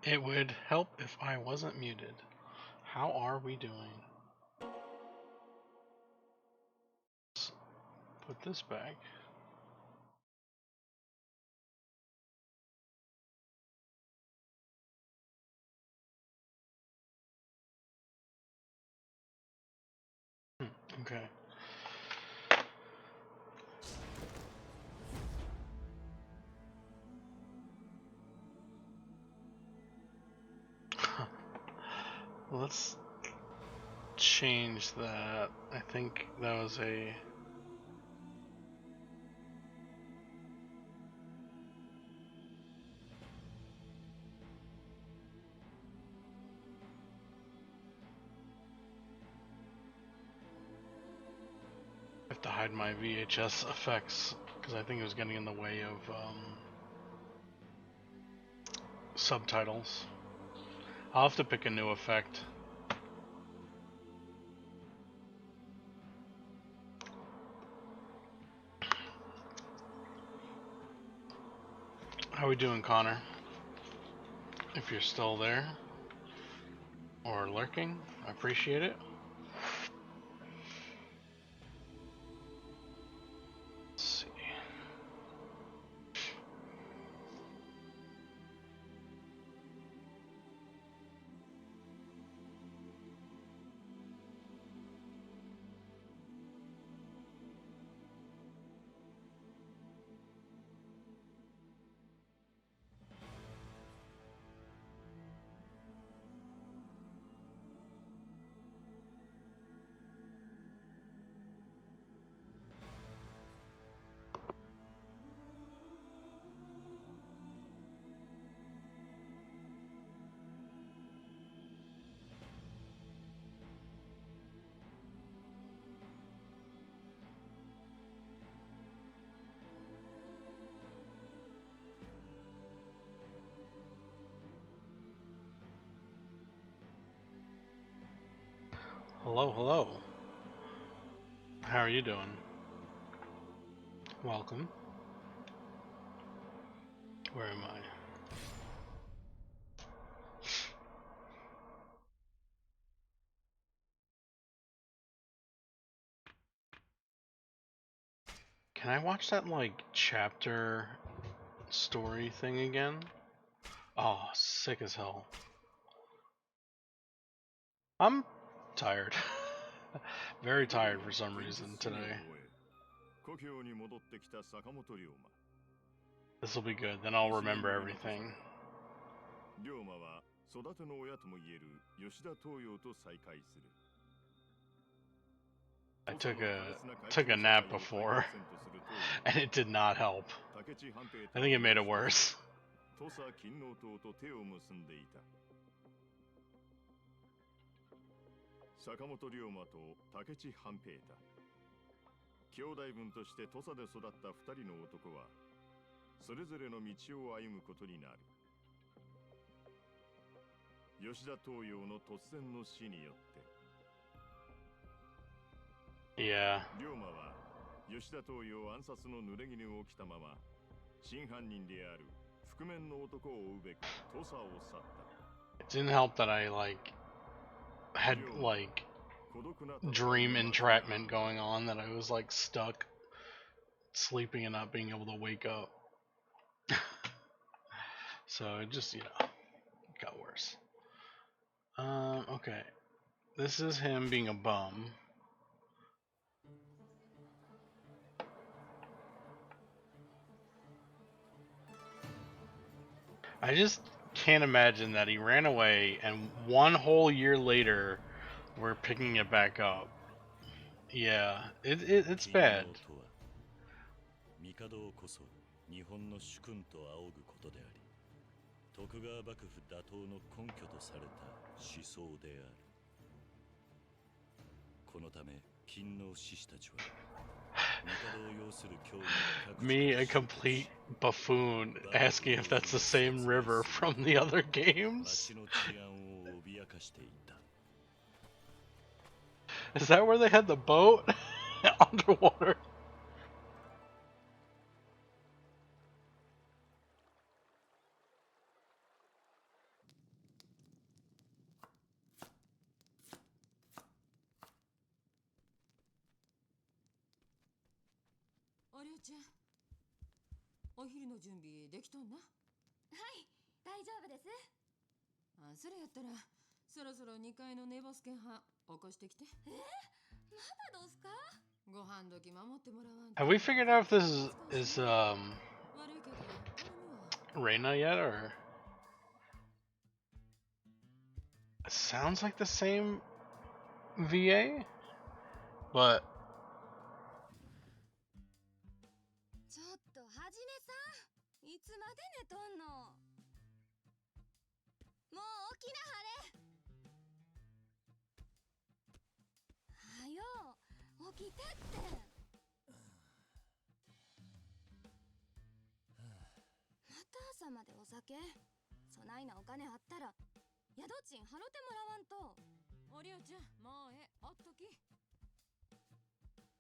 It would help if I wasn't muted. How are we doing? Let's put this back. Okay. Let's change that. I think that was a... I have to hide my VHS effects because I think it was getting in the way of subtitles. I'll have to pick a new effect. How we doing, Connor? If you're still there or lurking, I appreciate it. Let's see. Hello, hello. How are you doing? Welcome. Where am I? Can I watch that, like, chapter story thing again? Oh, sick as hell. I'm tired. Very tired for some reason today. This will be good, then I'll remember everything. I took a nap before, and it did not help. I think it made it worse. 坂本龍馬と武智半平太。兄弟分として土佐で育った2人の男はそれぞれの道を歩むことになる。吉田東洋の突然の死によって。Yeah. 龍馬は吉田東洋暗殺の濡れ衣を着たまま真犯人である覆面の男を追うべく土佐を去った。It didn't help that I had dream entrapment going on, that I was like stuck sleeping and not being able to wake up. So it just, got worse. Okay. This is him being a bum. I just can't imagine that he ran away and one whole year later we're picking it back up. Yeah, it's bad. 徳川幕府打倒の根拠とされた思想である。このため勤王志士たちは Me, a complete buffoon, asking if that's the same river from the other games. Is that where they had the boat? Underwater. りょうちゃん、お昼の準備できとんな。はい、大丈夫です。あ、それやったらそろそろ2階の寝ぼすけはん起こしてきて。まだどうすか？ご飯時守ってもらわんと。 Have we figured out if this is悪いけど頼むわ。 Reina yet, or it sounds like the same VA, but ちょっとはじめさん、いつまで寝とんの？もう起きなはれ。はよ起きてって。また朝までお酒？そないなお金あったら宿賃払ってもらわんと。おりょうちゃん、もうおっとき。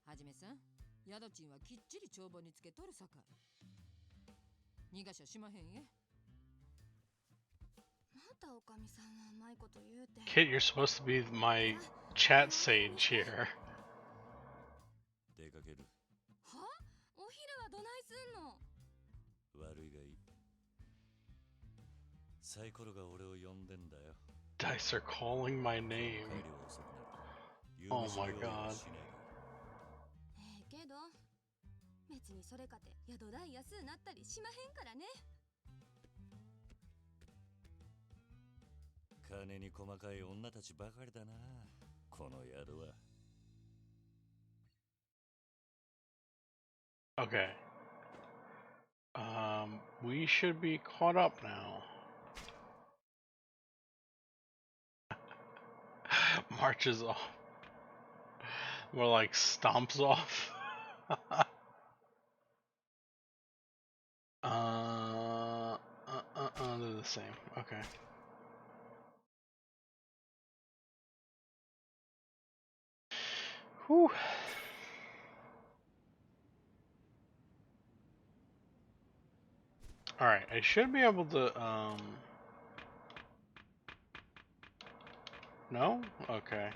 はじめさん、宿賃はきっちり帳簿につけとるさかい。逃がしゃしまへんえ。またおかみさんはうまいこと言うて。 Kit, you're supposed to be my chat sage here. 出かける。は？お昼はどないすんの？悪いがいい。サイコロが俺を呼んでんだよ。 Dice are calling my name. 帰りは遅くなる。 Oh my god. けど別にそれかて宿代安うなったりしまへんからね。金に細かい女たちばかりだな、この宿は。 Okay. We should be caught up now. Marches off. More like stomps off. They're the same. Okay. Whew. Alright, I should be able to, no? Okay.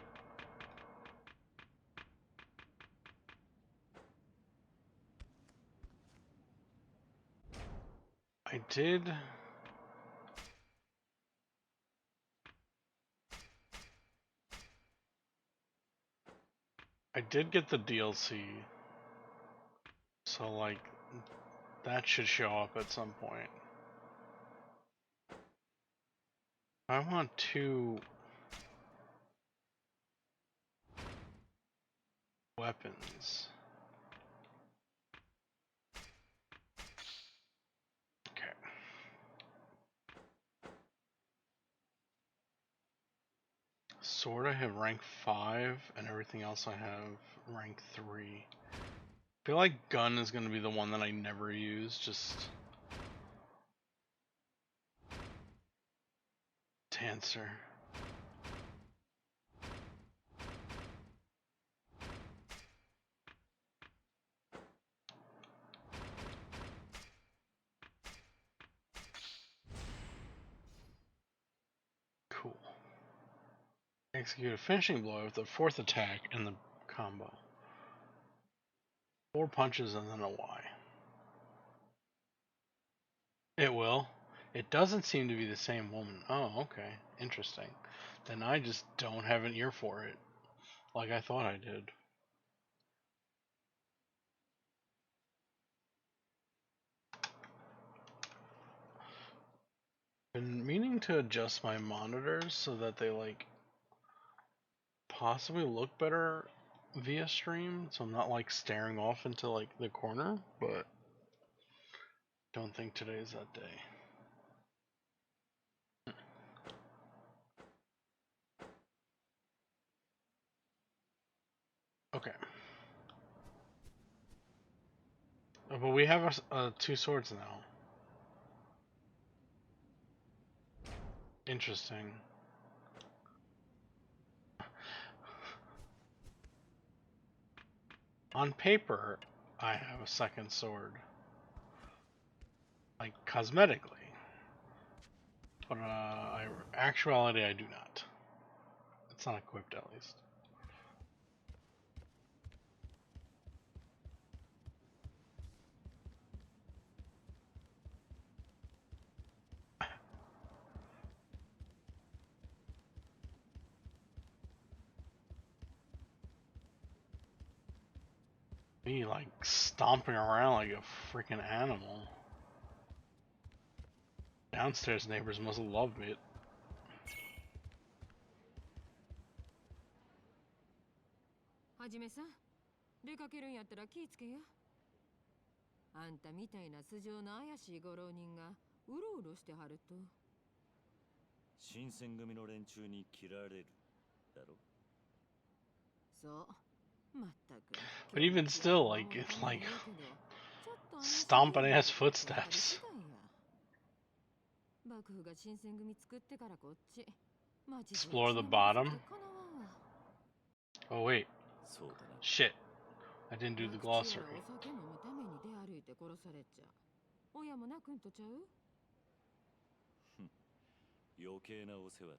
I did... I did get the DLC, so like, that should show up at some point. I want 2 weapons. Okay. Sword I have rank 5, and everything else I have rank 3. I feel like gun is going to be the one that I never use, just to answer. Cool. Execute a finishing blow with the 4th attack in the combo. 4 punches and then a Y. It will. It doesn't seem to be the same woman. Oh, okay. Interesting. Then I just don't have an ear for it, like I thought I did. Been meaning to adjust my monitors so that they like possibly look better via stream, so I'm not like staring off into like the corner, but don't think today's that day. Okay. But we have 2 swords now. Interesting. On paper, I have a 2nd sword. Like, cosmetically. But, actuality, I do not. It's not equipped, at least. Me like stomping around like a freaking animal. Downstairs neighbors must have loved me. はじめさん、出かけるんやったら気ぃつけや。あんたみたいな素性の怪しいご浪人がうろうろしてはると。新選組の連中に切られるだろ。そう、まったく。But even still, like it's like stomping ass footsteps. 幕府が新選組作ってからこっち。Explore the bottom. Oh wait. そうだな。 Shit. I didn't do the glossary. お酒飲むために出歩いて殺されちゃ。親も泣くんとちゃう？余計なお世話だ。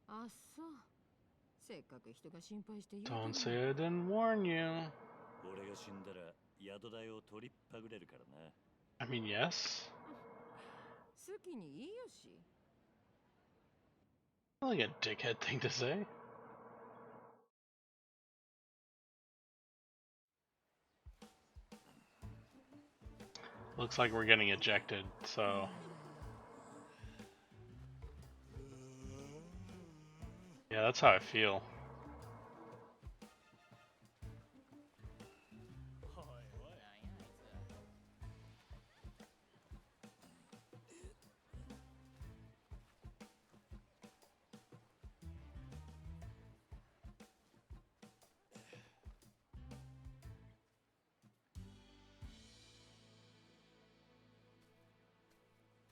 あっそう。せっかく人が心配して言う。 Don't say I didn't warn you. 俺が死んだら宿代を取りっぱぐれるからな。I mean, yes. 好きにいいよし。 Like a dickhead thing to say. Looks like we're getting ejected, so... Yeah, that's how I feel.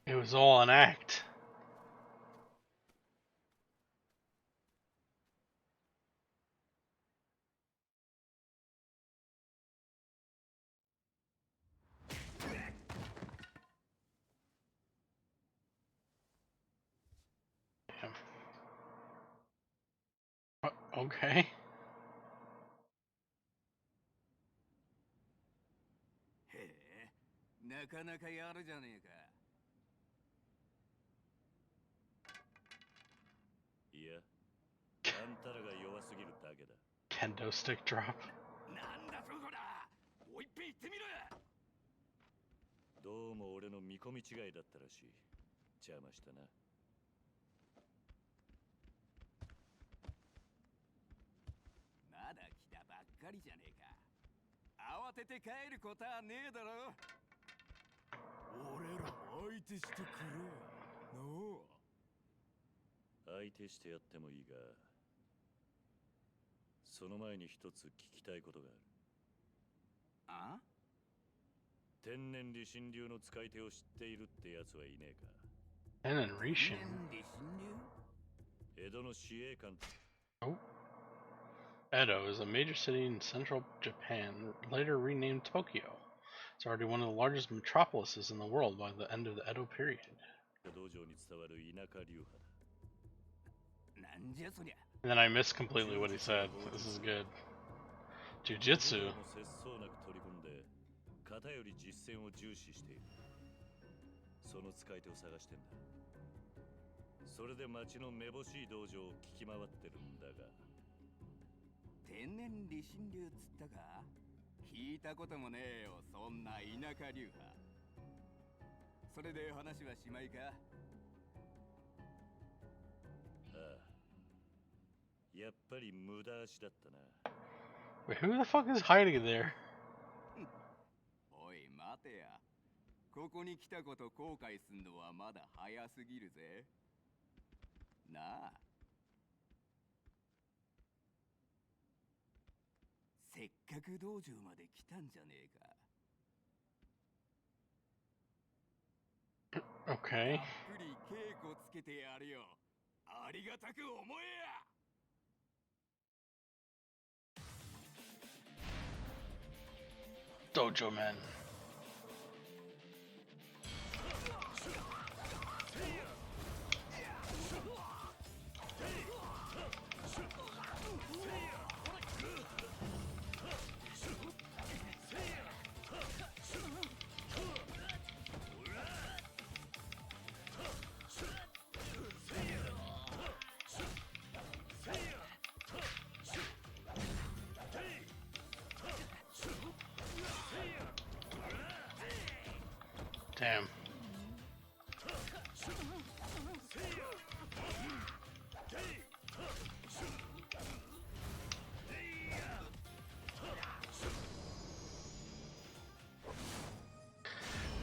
It was all an act. Okay. なかなかやるじゃねえか。いや、あんたらが弱すぎるだけだ。 Kendo stick drop. なんだそこだ。もう一遍言ってみろ。どうも俺の見込み違いだったらしい。邪魔したな。まだ来たばっかりじゃねえか。慌てて帰ることはねえだろ。俺ら相手してくれ。のう。相手してやってもいいが、その前に一つ聞きたいことがある。あ？天然理心流の使い手を知っているってやつはいねえか。 And then Rishin. 江戸の司令官。 Oh. Edo is a major city in central Japan, later renamed Tokyo. It's already one of the largest metropolises in the world by the end of the Edo period. 道場に伝わる田舎流派だ。 なんじゃそりゃ。 And then I missed completely what he said. This is good. Jujitsu. 節操なく取り組んで、型より実践を重視している。その使い手を探してんだ。それで町のめぼしい道場を聞き回ってるんだが。天然理心流つったか？聞いたこともねえよ、そんな田舎流派。それで話はしまいか？ああ。やっぱり無駄足だったな。 Wait, who the fuck is hiding there? おい待てや。ここに来たこと後悔すんのはまだ早すぎるぜ。なあ。せっかく道場まで来たんじゃねえか。 Okay. たっぷり稽古つけてやるよ。ありがたく思えや。 Dojo men.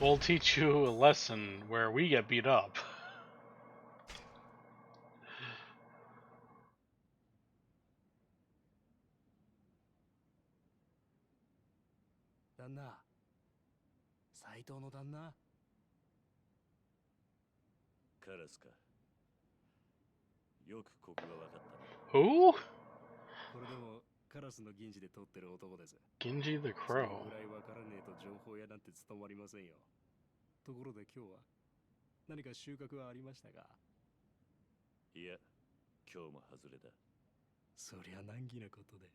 We'll teach you a lesson where we get beat up. 旦那、斎藤の旦那。カラスか。よくここが分かったね。Who? これでもカラスの銀次で撮ってる男です。 Genji the それ Crow. ぐらい分からねえと情報屋なんて務まりませんよ。ところで今日は何か収穫はありましたか？いや、今日も外れだ。そりゃ難儀なことで。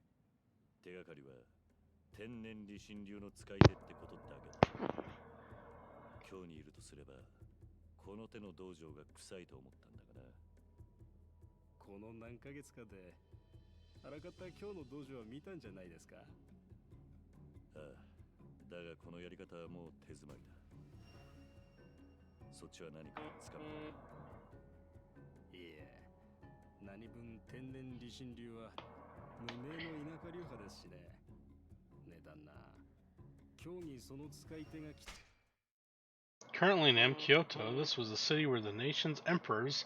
手がかりは天然理心流の使い手ってことだけだ。今日にいるとすれば、この手の道場が臭いと思ったんだがな。この何ヶ月かであらかた今日の道場は見たんじゃないですか？ああ、だがこのやり方はもう手詰まりだ。そっちは何かつかめた？いえ、何分天然理心流は無名の田舎流派ですしね。ね旦那、今日にその使い手が来て。 Currently named Kyoto, this was a city where the nation's emperors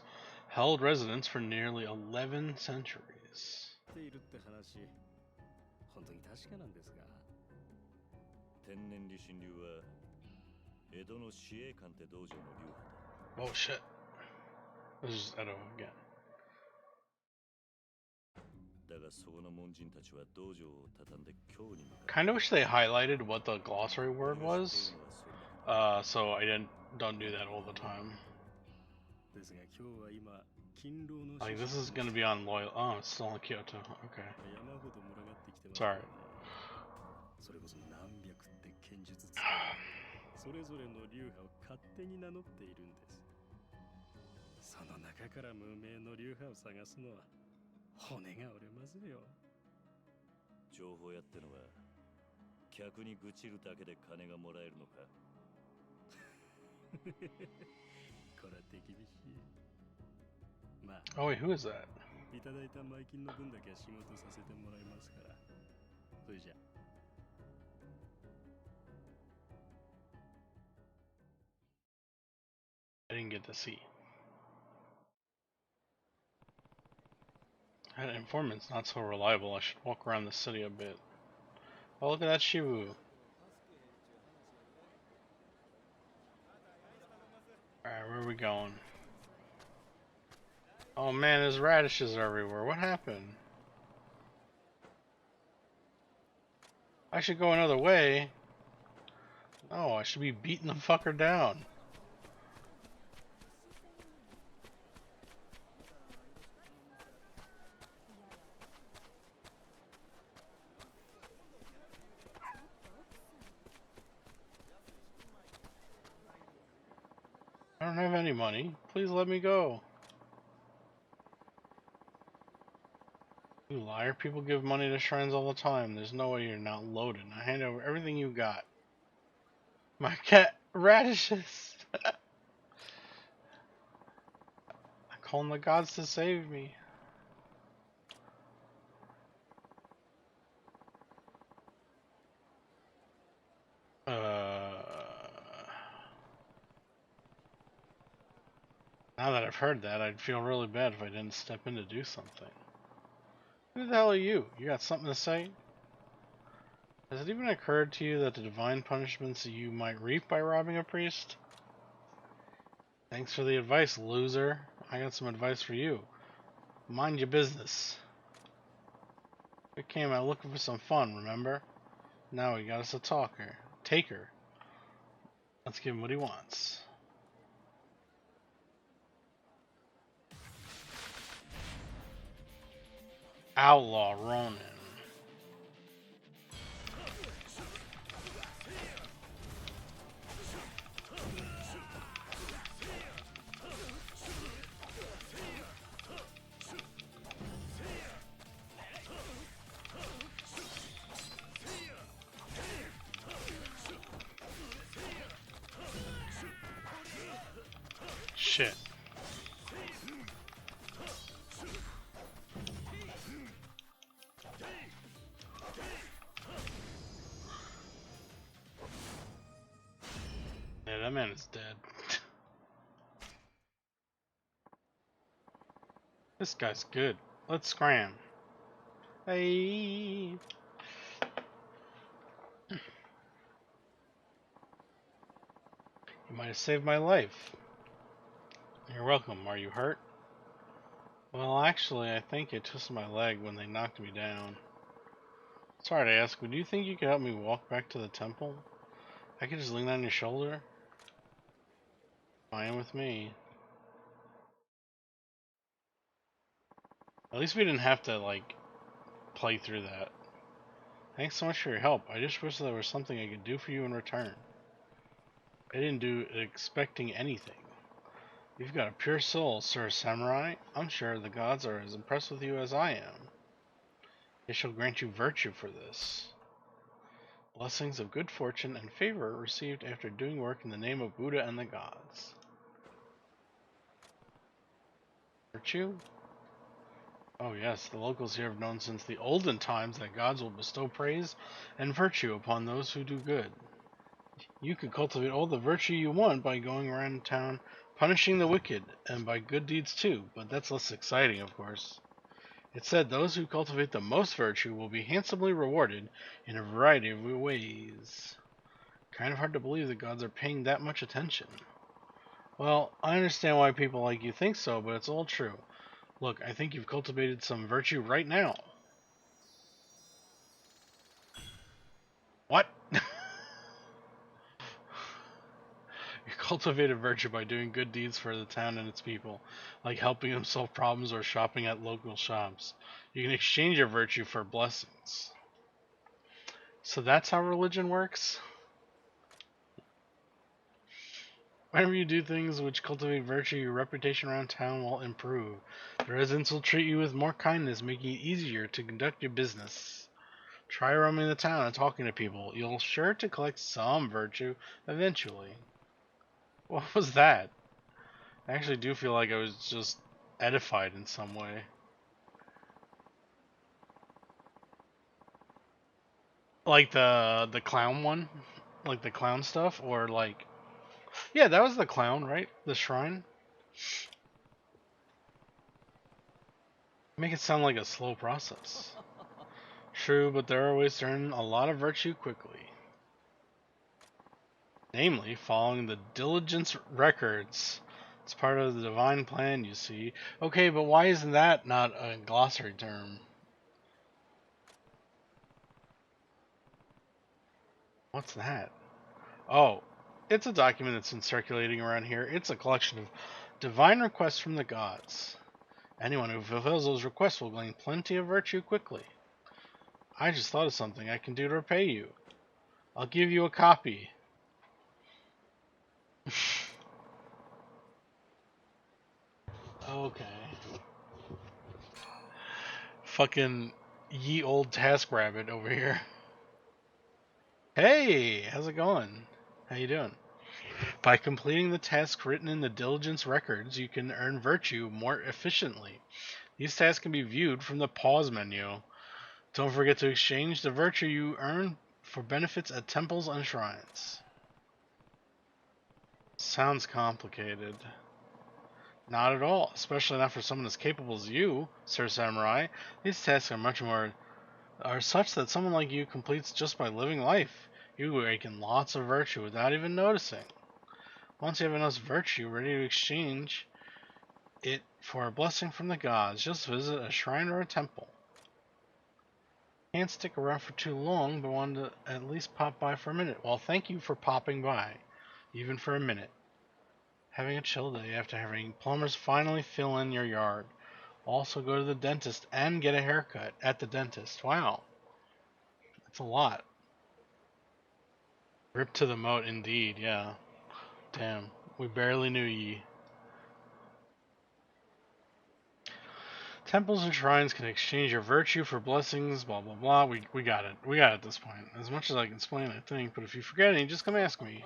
held residence for nearly 11 centuries. ているって話、本当に確かなんですか？天然理心流は江戸の司営官って道場の流派だ。 Oh shit. This is Edo again. だがそこの門人たちは道場を畳んで京に向かう。 Kind of wish they highlighted what the glossary word was, so I don't do that all the time. ですが今日は今勤労の Like this is gonna be on loyal. Oh, it's still in Kyoto. Okay. 山ほど群がってきてます。 Sorry. それこそ何百って剣術使いそれぞれの流派を勝手に名乗っているんです。その中から無名の流派を探すのは骨が折れますよ。情報屋ってのは客に愚痴るだけで金がもらえるのか？これは手厳しい。まあ、 Oh wait, who is that? いただいた前金の分だけ仕事させてもらいますから。それじゃ。 I didn't get to see. That informant's not so reliable. I should walk around the city a bit. Oh, look at that Shibu. Alright, where are we going? Oh man, there's radishes everywhere. What happened? I should go another way. Oh, I should be beating the fucker down. I don't have any money. Please let me go. You liar. People give money to shrines all the time. There's no way you're not loaded. Now hand over everything you got. My cat radishes. I call on the gods to save me. Now that I've heard that, I'd feel really bad if I didn't step in to do something. Who the hell are you? You got something to say? Has it even occurred to you that the divine punishments you might reap by robbing a priest? Thanks for the advice, loser. I got some advice for you. Mind your business. We came out looking for some fun, remember? Now we got us a taker. Let's give him what he wants. Outlaw Ronin. Shit. that man is dead. This guy's good. Let's scram. Hey. You might have saved my life. You're welcome. Are you hurt? Well, actually, I think it twisted my leg when they knocked me down. Sorry to ask, but do you think you could help me walk back to the temple? I could just lean on your shoulder? Fine with me. At least we didn't have to, like, play through that. Thanks so much for your help. I just wish there was something I could do for you in return. I didn't do expecting anything. You've got a pure soul, Sir Samurai. I'm sure the gods are as impressed with you as I am. They shall grant you virtue for this. Blessings of good fortune and favor received after doing work in the name of Buddha and the gods. Virtue? Oh yes, the locals here have known since the olden times that gods will bestow praise and virtue upon those who do good. You could cultivate all the virtue you want by going around town punishing the wicked, and by good deeds too, but that's less exciting, of course. It said those who cultivate the most virtue will be handsomely rewarded in a variety of ways. Kind of hard to believe the gods are paying that much attention. Well, I understand why people like you think so, but it's all true. Look, I think you've cultivated some virtue right now. What? You cultivated virtue by doing good deeds for the town and its people, like helping them solve problems or shopping at local shops. You can exchange your virtue for blessings. So that's how religion works? Whenever you do things which cultivate virtue, your reputation around town will improve. The residents will treat you with more kindness, making it easier to conduct your business. Try roaming the town and talking to people. You'll sure to collect some virtue eventually. What was that? I actually do feel like I was just edified in some way. Like the clown one? Like the clown stuff? Or like... Yeah, that was the clown, right? The shrine? Make it sound like a slow process. True, but there are ways to earn a lot of virtue quickly. Namely, following the diligence records. It's part of the divine plan, you see. Okay, but why isn't that not a glossary term? What's that? Oh, it's a document that's been circulating around here. It's a collection of divine requests from the gods. Anyone who fulfills those requests will gain plenty of virtue quickly. I just thought of something I can do to repay you. I'll give you a copy. Okay. Fucking ye old TaskRabbit over here. Hey, how's it going? How you doing? By completing the tasks written in the diligence records, you can earn virtue more efficiently. These tasks can be viewed from the pause menu. Don't forget to exchange the virtue you earn for benefits at temples and shrines. Sounds complicated. Not at all, especially not for someone as capable as you, Sir Samurai. These tasks are such that someone like you completes just by living life. You awaken lots of virtue without even noticing. Once you have enough virtue ready to exchange it for a blessing from the gods, just visit a shrine or a temple. Can't stick around for too long, but wanted to at least pop by for a minute. Well, thank you for popping by, even for a minute. Having a chill day after having plumbers finally fill in your yard. Also go to the dentist and get a haircut at the dentist. Wow. That's a lot. Rip to the moat indeed, yeah. Damn. We barely knew ye. Temples and shrines can exchange your virtue for blessings, blah blah blah. We got it. We got it at this point. As much as I can explain, I think. But if you forget any, just come ask me.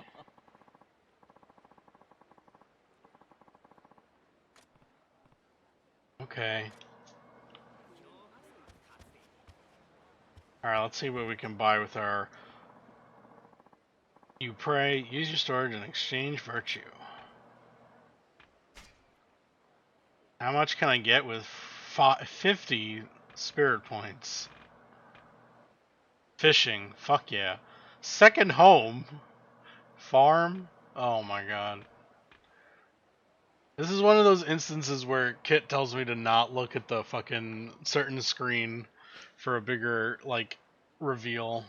Okay. Alright, let's see what we can buy with our You pray, use your storage, and exchange virtue. How much can I get with 50 spirit points? Fishing, fuck yeah. Second home. Farm? Oh my god. This is one of those instances where Kit tells me to not look at the fucking certain screen for a bigger, like, reveal.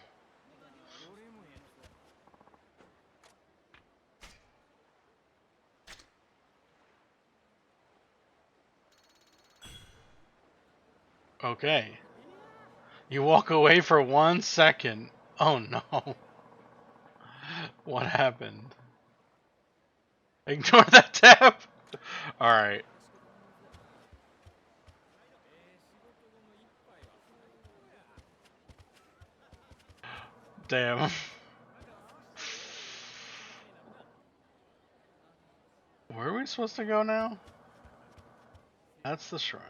Okay. You walk away for 1 second. Oh no. What happened? Ignore that tab. Alright. Damn. Where are we supposed to go now? That's the shrine.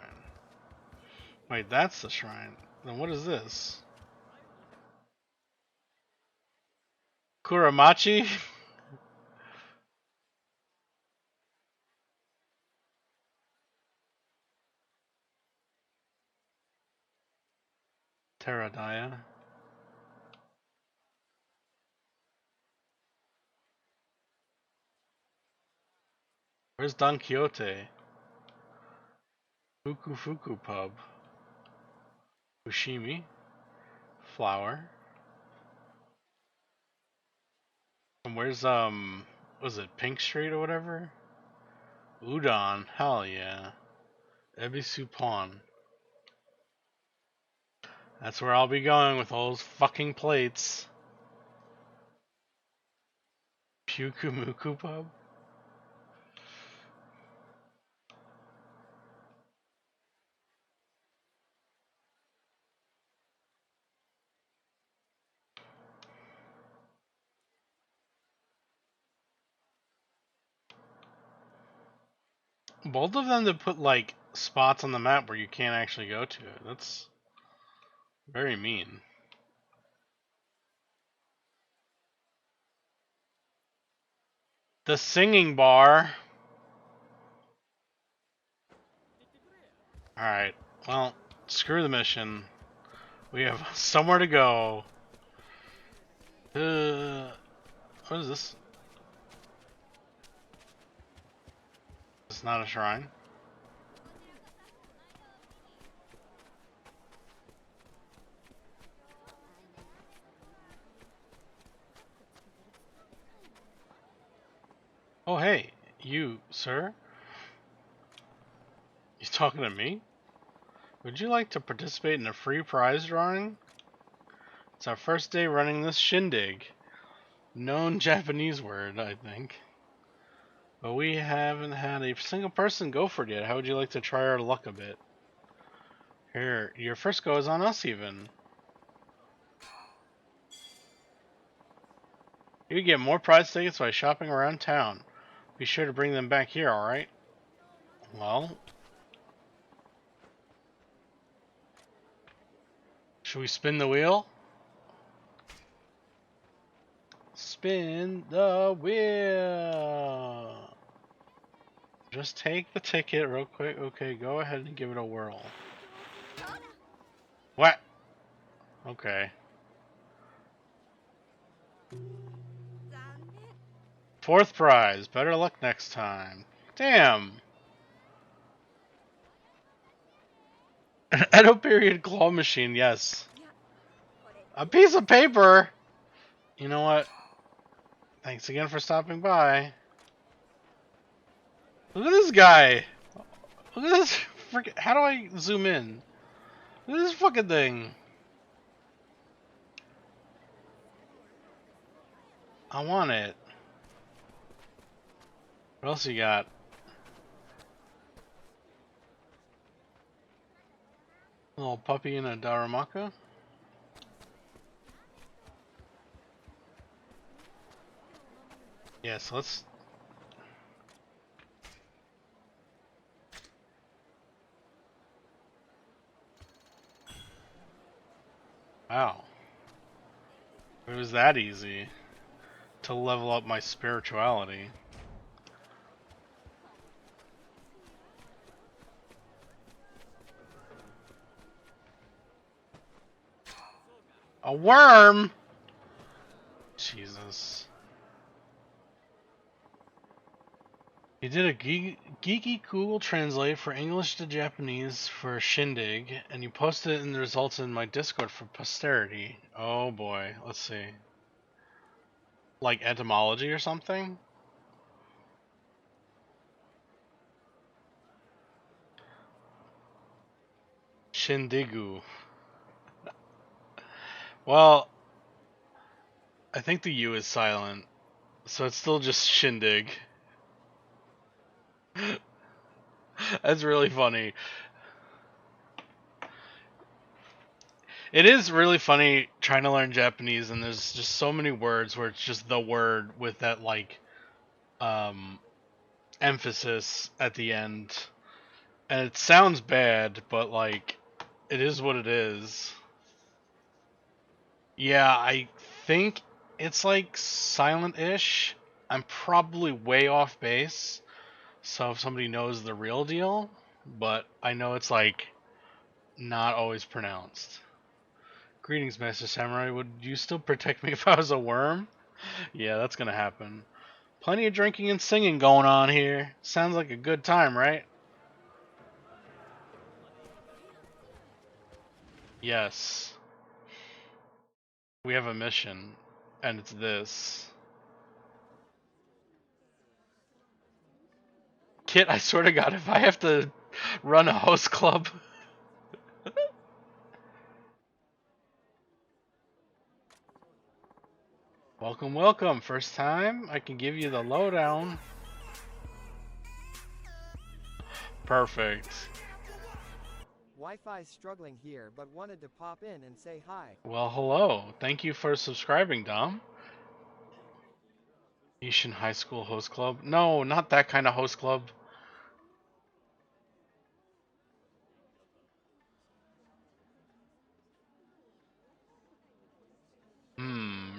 Wait, that's the shrine. Then what is this? Kuramachi? Terradaya? Where's Don Quixote? Fuku Fuku Pub. Ushimi. Flower. And where's, was it Pink Street or whatever? Udon. Hell yeah. Ebisu Pawn. That's where I'll be going with all those fucking plates. Pukumuku Pub? Both of them to put, like, spots on the map where you can't actually go to. That's very mean. The singing bar. Alright, well, screw the mission. We have somewhere to go. What is this? It's not a shrine. Oh hey, you, sir? You talking to me? Would you like to participate in a free prize drawing? It's our first day running this shindig. Known Japanese word, I think. But we haven't had a single person go for it yet. How would you like to try our luck a bit? Here, your first go is on us even. You can get more prize tickets by shopping around town. Be sure to bring them back here, alright? Well, should we spin the wheel? Spin the wheel! Just take the ticket real quick. Okay, go ahead and give it a whirl. What? Okay. Fourth prize. Better luck next time. Damn! An Edo period claw machine, yes. A piece of paper! You know what? Thanks again for stopping by. Look at this guy! Look at this freaking. How do I zoom in? Look at this fucking thing. I want it. What else you got? A little puppy and a Daramaka? Yes, let's. Wow. It was that easy. to level up my spirituality. A worm? Jesus. You did a geeky Google Translate for English to Japanese for Shindig, and you posted it in the results in my Discord for posterity. Oh boy, let's see. Like etymology or something? Shindigu. Well, I think the U is silent, so it's still just Shindig. That's really funny. It is really funny trying to learn Japanese, and there's just so many words where it's just the word with that like emphasis at the end, and it sounds bad, but like it is what it is. Yeah, I think it's like silent-ish. I'm probably way off base, so if somebody knows the real deal, but I know it's like not always pronounced. Greetings, Master Samurai. Would you still protect me if I was a worm? Yeah, that's gonna happen. Plenty of drinking and singing going on here. Sounds like a good time, right? Yes. We have a mission, and it's this. Kit, I swear to God, if I have to run a host club... Welcome, welcome. First time, I can give you the lowdown. Perfect. Wi-Fi's struggling here, but wanted to pop in and say hi. Well, hello. Thank you for subscribing, Dom. Ishin High School Host Club? No, not that kind of host club.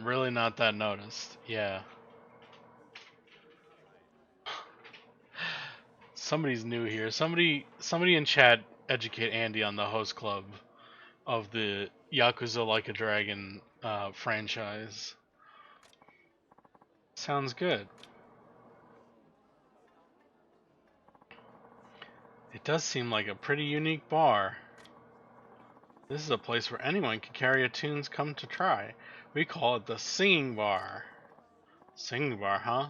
Really not that noticed. Yeah. Somebody's new here. Somebody in chat educate Andy on the host club of the Yakuza Like a Dragon franchise. Sounds good. It does seem like a pretty unique bar. This is a place where anyone can carry a tunes come to try. We call it the Singing Bar. Singing Bar, huh?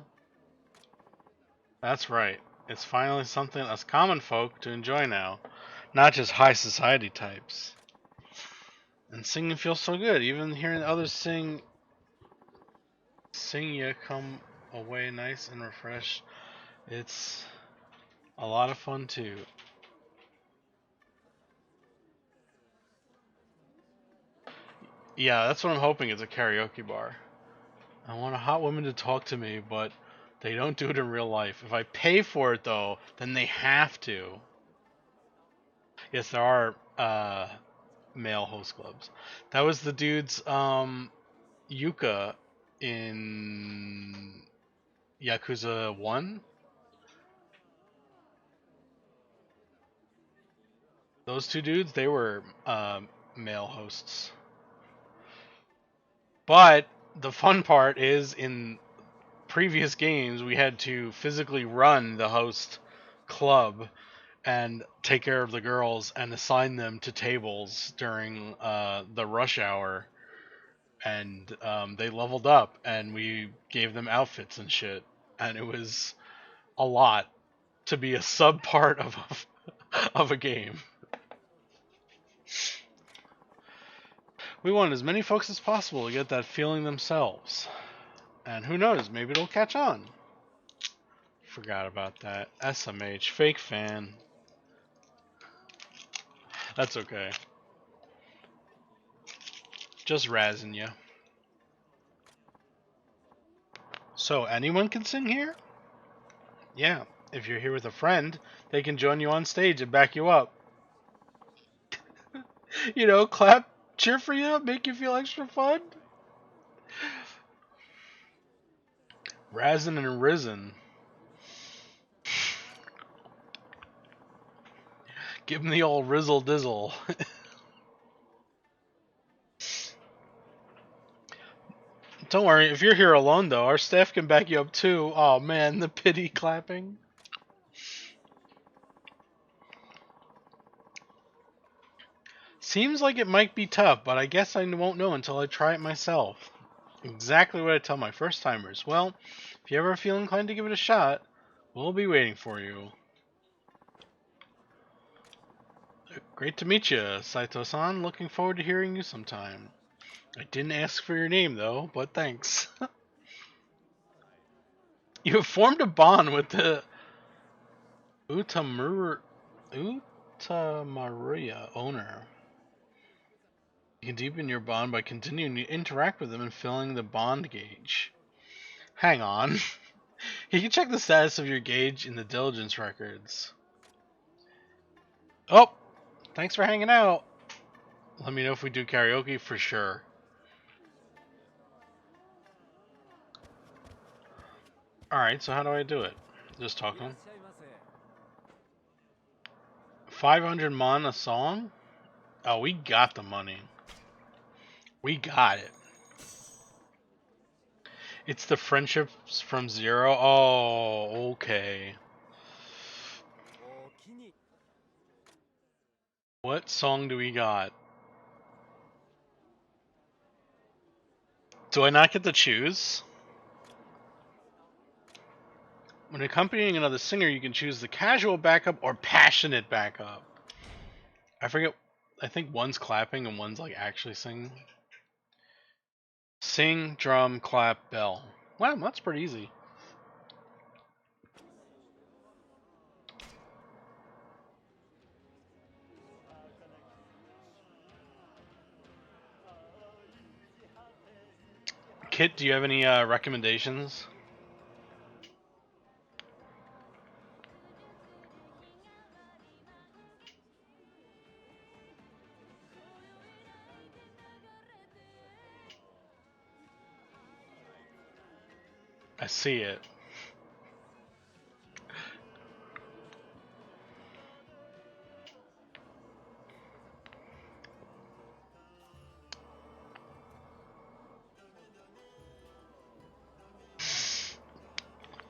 That's right. It's finally something us common folk to enjoy now, not just high society types. And singing feels so good. Even hearing others sing you come away nice and refreshed. It's a lot of fun too. Yeah, that's what I'm hoping is a karaoke bar. I want a hot woman to talk to me, but they don't do it in real life. If I pay for it though, then they have to. Yes, there are male host clubs. That was the dude's Yuka in Yakuza 1. Those two dudes, they were male hosts. But the fun part is in previous games we had to physically run the host club and take care of the girls and assign them to tables during the rush hour, and they leveled up and we gave them outfits and shit, and it was a lot to be a sub part of a game. We want as many folks as possible to get that feeling themselves. And who knows, maybe it'll catch on. Forgot about that. SMH, fake fan. That's okay. Just razzing you. So, anyone can sing here? Yeah, if you're here with a friend, they can join you on stage and back you up. You know, clap, cheer for you, make you feel extra fun. Razin and Risen. Give him the old rizzle dizzle. Don't worry, if you're here alone though, our staff can back you up too. Oh man, the pity clapping. Seems like it might be tough, but I guess I won't know until I try it myself. Exactly what I tell my first timers. Well, if you ever feel inclined to give it a shot, we'll be waiting for you. Great to meet you, Saito-san. Looking forward to hearing you sometime. I didn't ask for your name though, but thanks. You have formed a bond with the Utamaruya owner. You can deepen your bond by continuing to interact with them and filling the bond gauge. Hang on. You can check the status of your gauge in the diligence records. Oh! Thanks for hanging out. Let me know if we do karaoke for sure. Alright, so how do I do it? Just talking. 500 mon a song? Oh, we got the money. We got it. It's the friendships from zero. Oh, okay. What song do we got? Do I not get to choose? When accompanying another singer, you can choose the casual backup or passionate backup. I forget. I think one's clapping and one's like actually singing. Sing, drum, clap, bell. Wow, that's pretty easy. Kit, do you have any recommendations? I see it.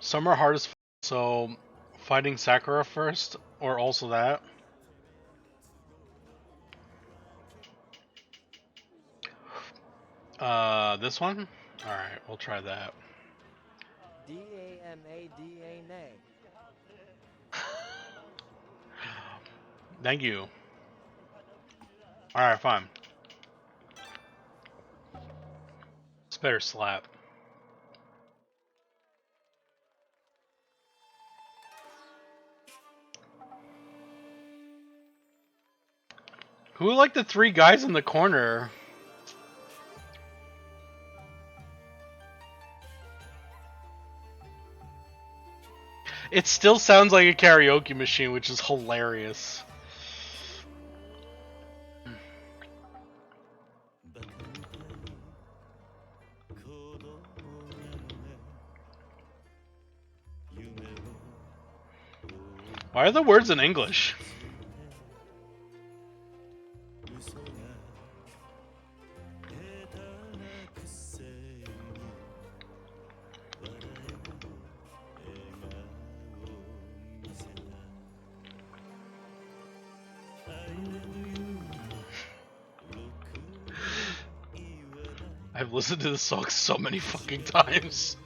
Some are hard as f, so fighting Sakura first, or also that. This one? Alright, we'll try that. D-A-M-A-D-A-Nay. Thank you. Alright, fine. This better slap. Who are like the three guys in the corner? It still sounds like a karaoke machine, which is hilarious. Why are the words in English? I've listened to this song so many fucking times.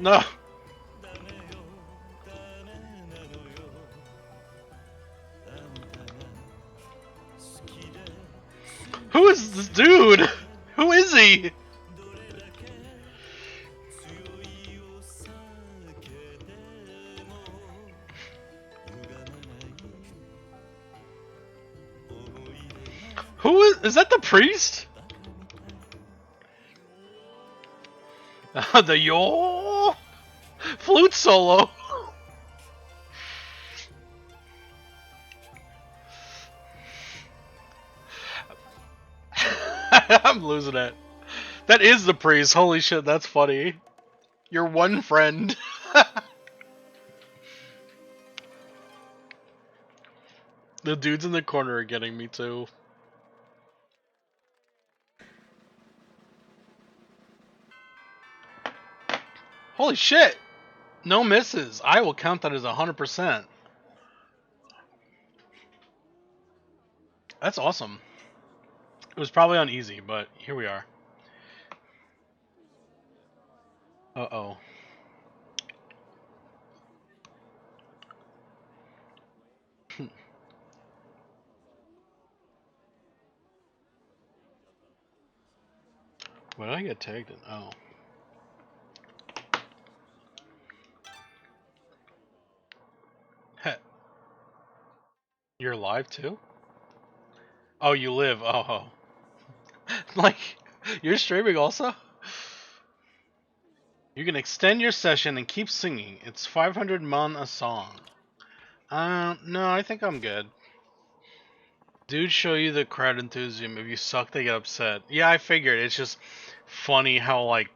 No. Who is this dude? Who is he? Who is that the priest? The yo flute solo. I'm losing it. That is the priest. Holy shit, that's funny. Your one friend. The dudes in the corner are getting me too. Holy shit! No misses. I will count that as 100%. That's awesome. It was probably on easy, but here we are. Uh-oh. Why did I get tagged in? Oh. Heh. You're live too? Oh, you live. Oh. Like, you're streaming also? You can extend your session and keep singing. It's 500 mon a song. No, I think I'm good. Dude, show you the crowd enthusiasm. If you suck, they get upset. Yeah, I figured. It's just funny how, like,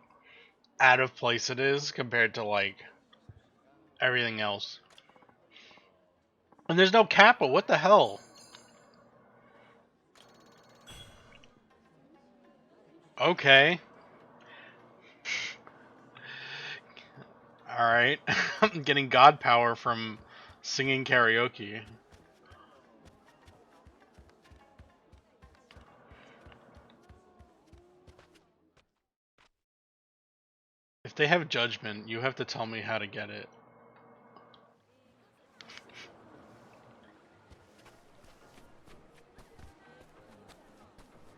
out of place it is compared to, like, everything else. And there's no Kappa. What the hell? Okay. Alright. I'm getting god power from singing karaoke. If they have judgment, you have to tell me how to get it.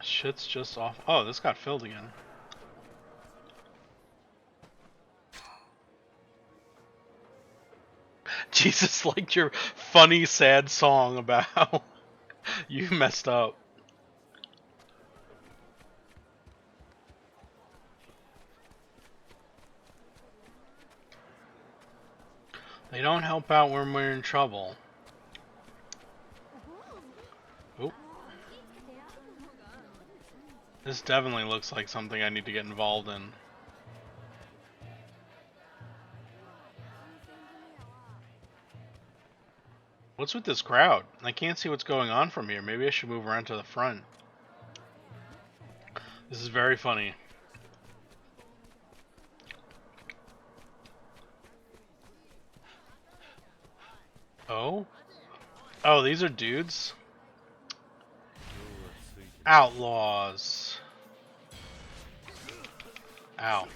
Shit's just off. Oh, this got filled again. Jesus, like your funny, sad song about how you messed up. They don't help out when we're in trouble. Oop. This definitely looks like something I need to get involved in. What's with this crowd? I can't see what's going on from here. Maybe I should move around to the front. This is very funny. Oh? Oh, these are dudes? Outlaws. Ow.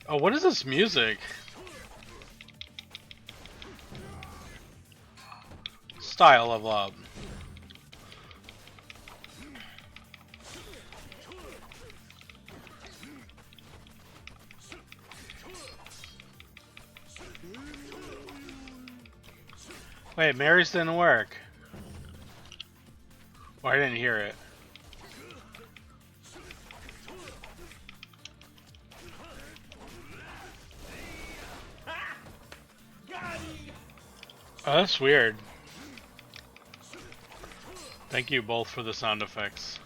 Oh, what is this music? Style of love. Wait, Mary's didn't work. Oh, I didn't hear it. Oh, that's weird. Thank you both for the sound effects.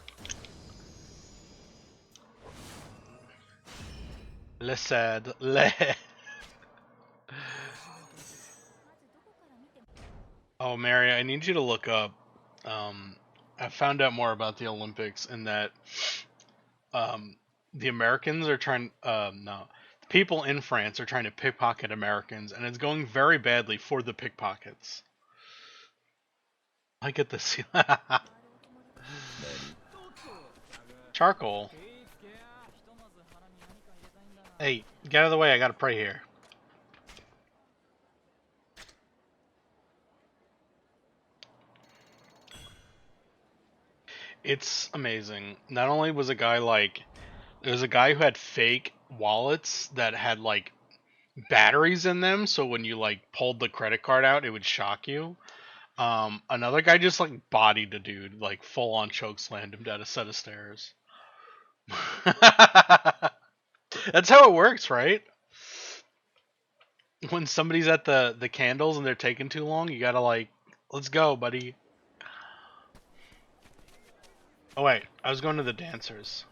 Le sad. Le. Oh, Mary, I need you to look up. I found out more about the Olympics and that the Americans are trying. No, the people in France are trying to pickpocket Americans, and it's going very badly for the pickpockets. I get this. Charcoal. Hey, get out of the way. I gotta pray here. It's amazing. Not only was a guy like, there was a guy who had fake wallets that had like batteries in them, so when you like pulled the credit card out, it would shock you. Another guy just like bodied a dude, like full on choke slammed him down a set of stairs. That's how it works, right? When somebody's at the candles and they're taking too long, you gotta like, let's go, buddy. Oh wait, I was going to the dancers.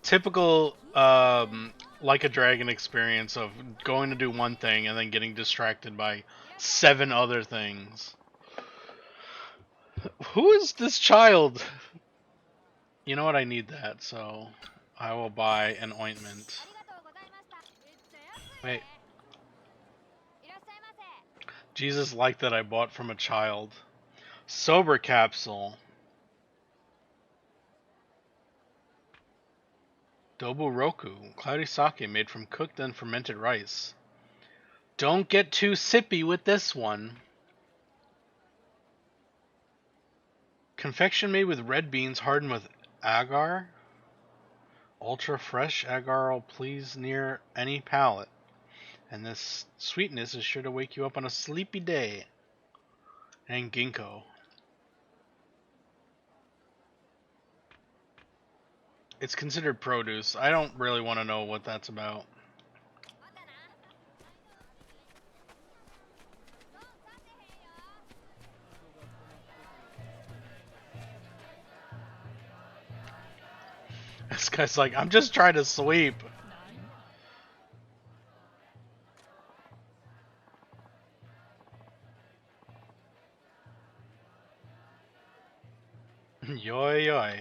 Typical, like a dragon experience of going to do one thing and then getting distracted by 7 other things. Who is this child? You know what? I need that, so I will buy an ointment. Wait. Jesus liked that I bought from a child. Sober capsule. Dobu Roku. Cloudy sake made from cooked and fermented rice. Don't get too sippy with this one. Confection made with red beans hardened with agar. Ultra fresh agar will please near any palate. And this sweetness is sure to wake you up on a sleepy day. And ginkgo. It's considered produce. I don't really want to know what that's about. This guy's like, I'm just trying to sleep. Yoy yoy.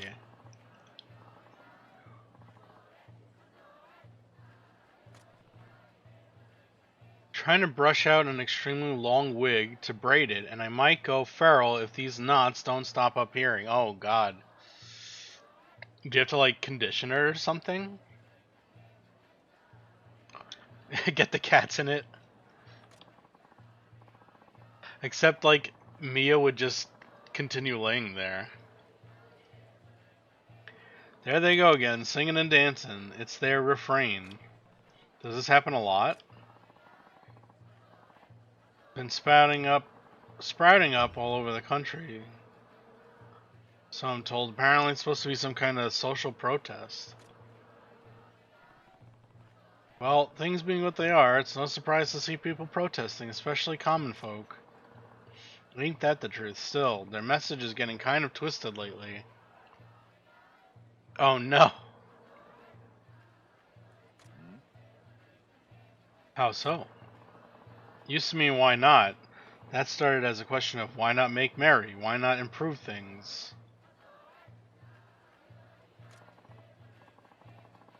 Trying to brush out an extremely long wig to braid it, and I might go feral if these knots don't stop appearing. Oh god. Do you have to like condition it or something? Get the cats in it. Except like Mia would just continue laying there. There they go again, singing and dancing. It's their refrain. Does this happen a lot? Been sprouting up all over the country. So I'm told. Apparently it's supposed to be some kind of social protest. Well, things being what they are, it's no surprise to see people protesting, especially common folk. Ain't that the truth? Still, their message is getting kind of twisted lately. Oh no. How so? Used to mean why not. That started as a question of why not make merry? Why not improve things?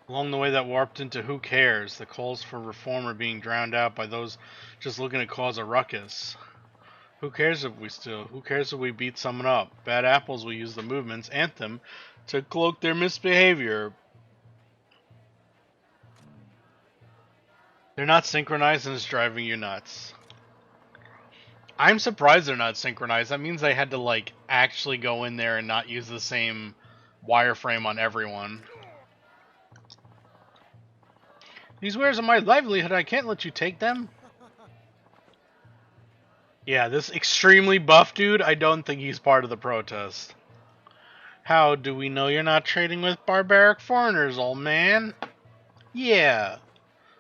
Along the way that warped into who cares? The calls for reform are being drowned out by those just looking to cause a ruckus. Who cares if we steal? Who cares if we beat someone up? Bad apples will use the movement's anthem to cloak their misbehavior. They're not synchronized and it's driving you nuts. I'm surprised they're not synchronized. That means they had to like actually go in there and not use the same wireframe on everyone. These wares are my livelihood. I can't let you take them. Yeah, this extremely buff dude, I don't think he's part of the protest. How do we know you're not trading with barbaric foreigners, old man? Yeah,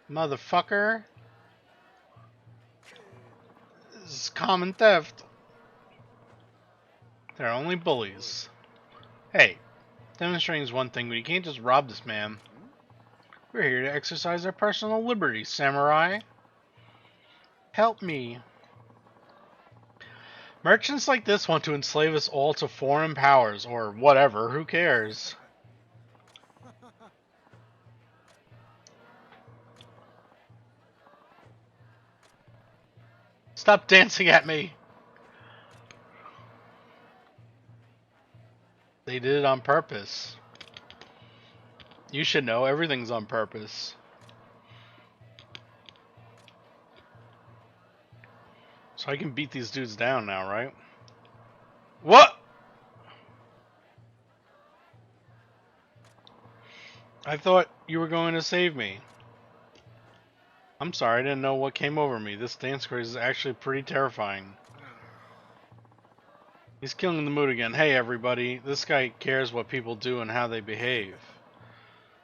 motherfucker. This is common theft. They're only bullies. Hey, demonstrating is one thing, but you can't just rob this man. We're here to exercise our personal liberty, samurai. Help me. Merchants like this want to enslave us all to foreign powers, or whatever, who cares? Stop dancing at me! They did it on purpose. You should know, everything's on purpose. So I can beat these dudes down now, right? What? I thought you were going to save me. I'm sorry, I didn't know what came over me. This dance craze is actually pretty terrifying. He's killing the mood again. Hey everybody, this guy cares what people do and how they behave.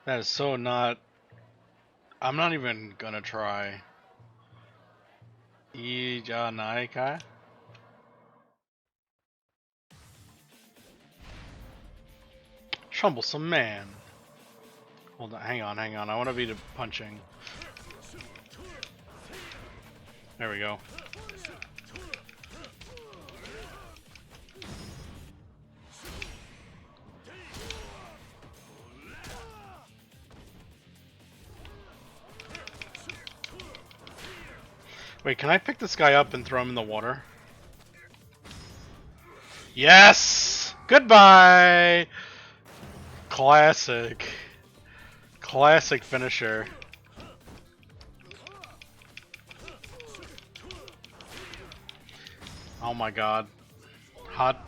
That is so not... I'm not even gonna try. Ija Naikai? Troublesome man. Hold on, hang on. I want to be punching. There we go. Wait, can I pick this guy up and throw him in the water? Yes! Goodbye! Classic. Classic finisher. Oh my god. Hot.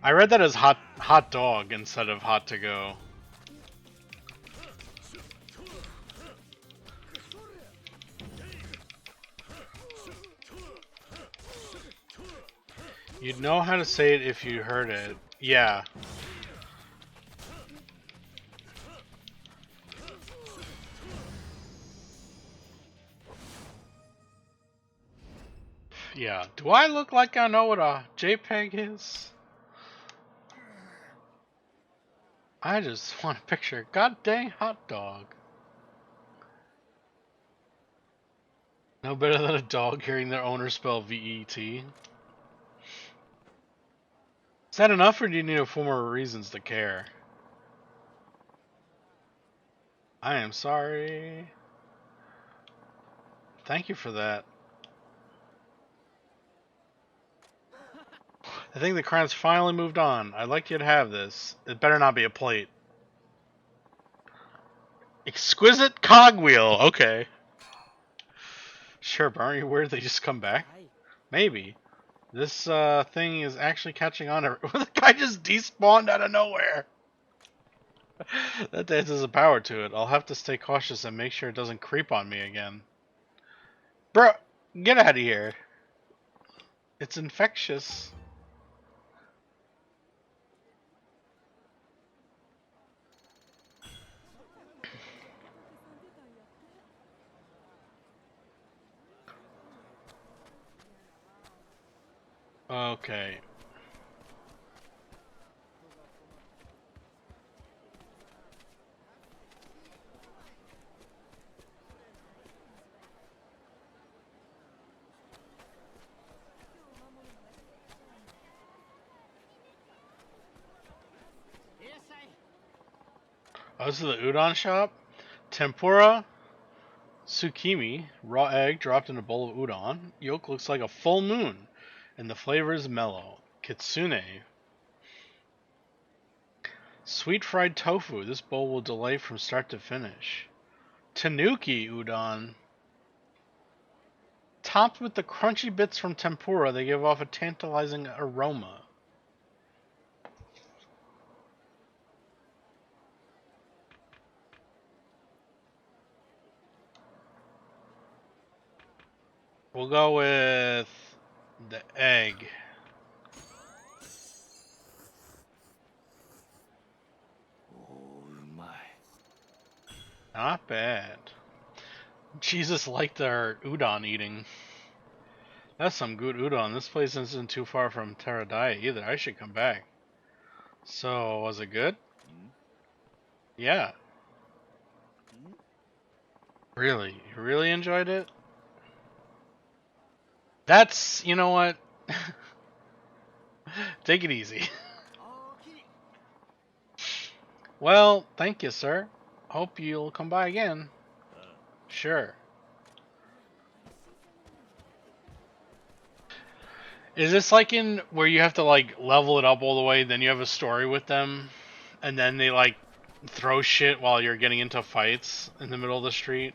I read that as hot dog instead of hot to go. You'd know how to say it if you heard it. Yeah. Yeah. Do I look like I know what a JPEG is? I just want to picture a goddamn hot dog. No better than a dog hearing their owner spell V-E-T. Is that enough, or do you need 4 more reasons to care? I am sorry. Thank you for that. I think the crime's finally moved on. I'd like you to have this. It better not be a plate. Exquisite cogwheel. Okay. Sure, but aren't you worried they just come back? Maybe. This thing is actually catching on. The guy just despawned out of nowhere. That dance has a power to it. I'll have to stay cautious and make sure it doesn't creep on me again. Bro, get out of here. It's infectious. Okay. Oh, this is the udon shop? Tempura, tsukimi, raw egg dropped in a bowl of udon. Yolk looks like a full moon, and the flavor is mellow. Kitsune. Sweet fried tofu. This bowl will delight from start to finish. Tanuki udon. Topped with the crunchy bits from tempura, they give off a tantalizing aroma. We'll go with the egg. Not bad. Jesus liked our udon eating. That's some good udon. This place isn't too far from Teradaya either. I should come back. So, was it good? Yeah. Really? You really enjoyed it? That's, you know what? Take it easy. Well, thank you, sir. Hope you'll come by again. Sure. Is this like in where you have to like level it up all the way, then you have a story with them, and then they like throw shit while you're getting into fights in the middle of the street?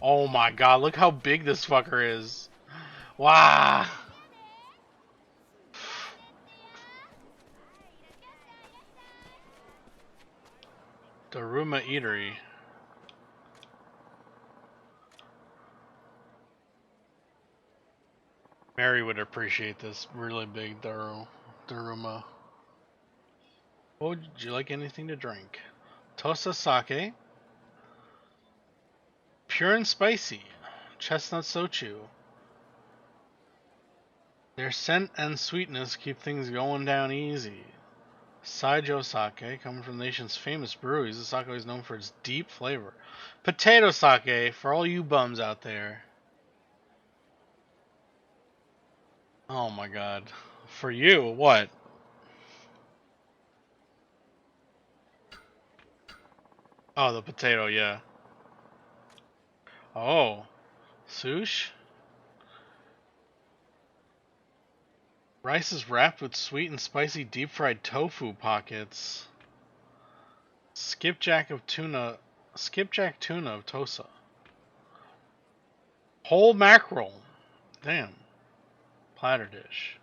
Oh my god, look how big this fucker is. Wow. Daruma Eatery. Mary would appreciate this really big Daru. Daruma. Oh, would you like anything to drink? Tosa sake. Pure and spicy. Chestnut sochu. Their scent and sweetness keep things going down easy. Saijo sake, coming from the nation's famous breweries, the sake is known for its deep flavor. Potato sake, for all you bums out there. Oh my god. For you, what? Oh, the potato, yeah. Oh. Sush? Rice is wrapped with sweet and spicy deep fried tofu pockets. Skipjack tuna of Tosa. Whole mackerel. Damn. Platter dish.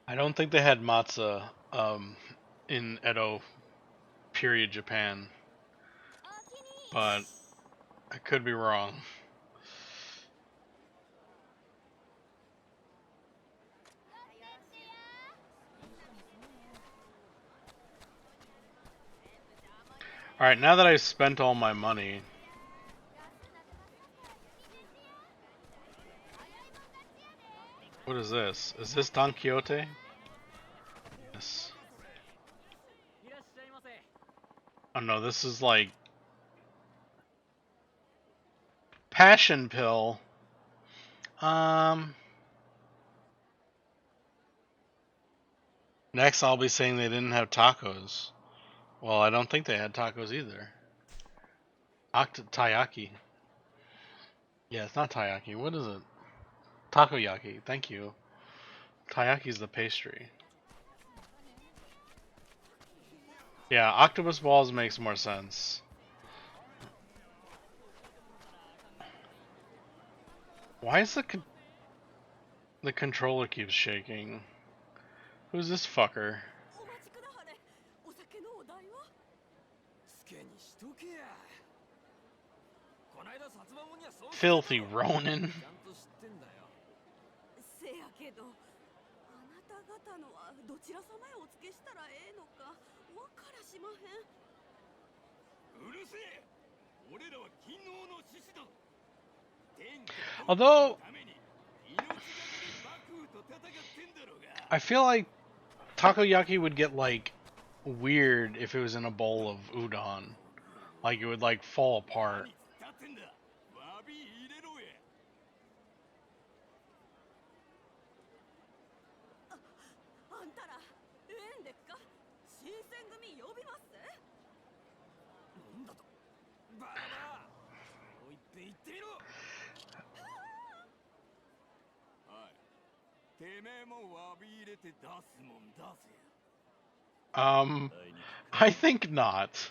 I don't think they had matzo in Edo period Japan, but I could be wrong. Alright, now that I've spent all my money, what is this? Is this Don Quixote? Yes. Oh no, this is like passion pill. Next I'll be saying they didn't have tacos. Well, I don't think they had tacos either. Taiyaki. Yeah, it's not taiyaki. What is it? Takoyaki. Thank you. Taiyaki is the pastry. Yeah, octopus balls makes more sense. Why is the controller keeps shaking? Who's this fucker? Filthy Ronin. Although I feel like takoyaki would get like weird if it was in a bowl of udon. Like it would like fall apart. I think not.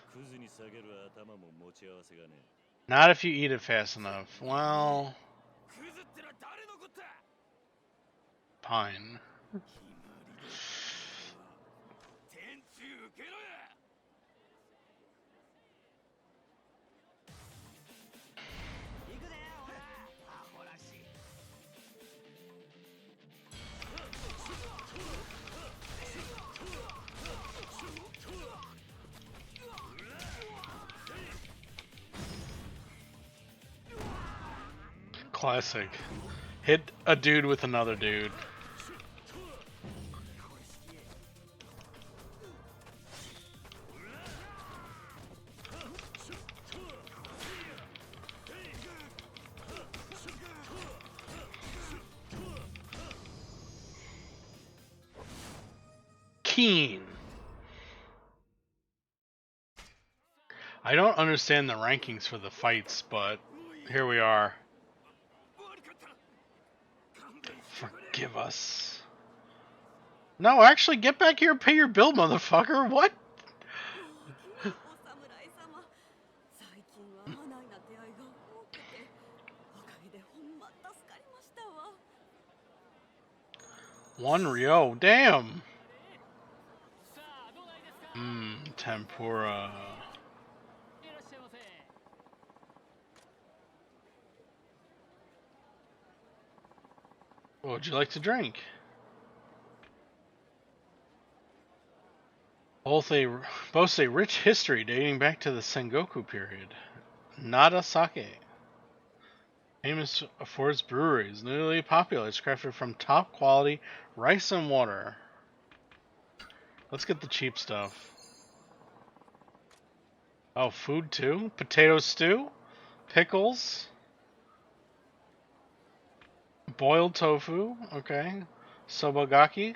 Not if you eat it fast enough. Well, fine. Classic. Hit a dude with another dude. Keen. I don't understand the rankings for the fights, but here we are. Forgive us. No, actually, get back here and pay your bill, motherfucker. What? One Ryo, damn. Tempura. What would you like to drink? Boasts a rich history dating back to the Sengoku period. Nada sake. Famous for its breweries. Newly popular. It's crafted from top quality rice and water. Let's get the cheap stuff. Oh, food too? Potato stew? Pickles? Boiled tofu? Okay. Sobagaki?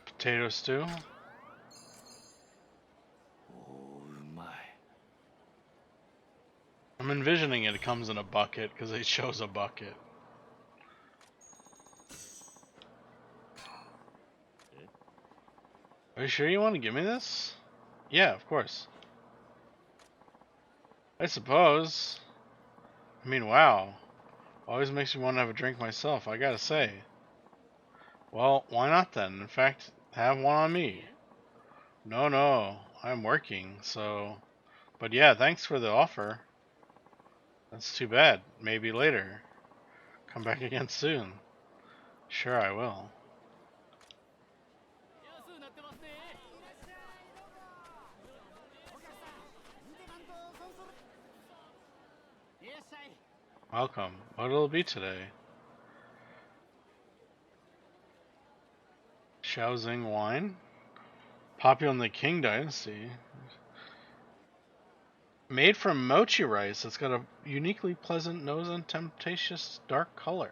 Potato stew? I'm envisioning it comes in a bucket because it shows a bucket. Are you sure you want to give me this? Yeah, of course. I suppose. I mean, wow. Always makes me want to have a drink myself, I gotta say. Well, why not then? In fact, have one on me. No, I'm working, so... But yeah, thanks for the offer. That's too bad. Maybe later. Come back again soon. Sure, I will. Welcome. What'll it be today? Shaoxing wine? Popular in the Qing Dynasty. Made from mochi rice. It's got a uniquely pleasant nose and temptatious dark color.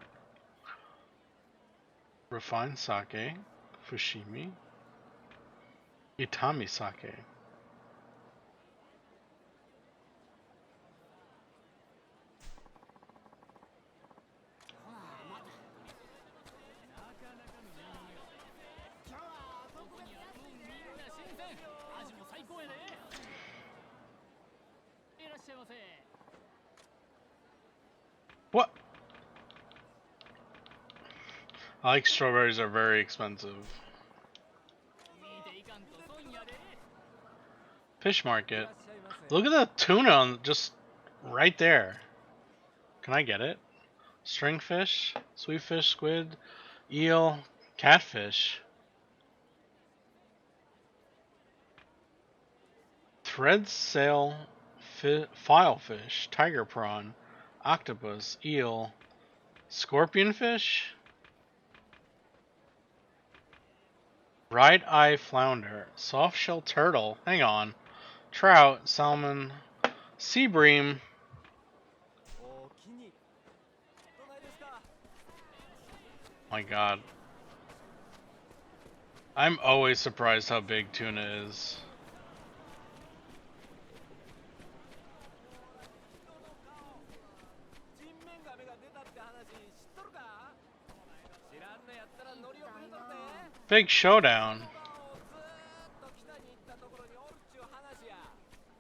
Refined sake. Fushimi. Itami sake. What? I like strawberries are very expensive. Fish market. Look at the tuna on just right there. Can I get it? Stringfish, sweet fish, squid, eel, catfish. Thread sail, filefish, tiger prawn, octopus, eel, scorpionfish, bright-eye flounder, soft-shell turtle, hang on, trout, salmon, sea bream. My god. I'm always surprised how big tuna is. Big showdown.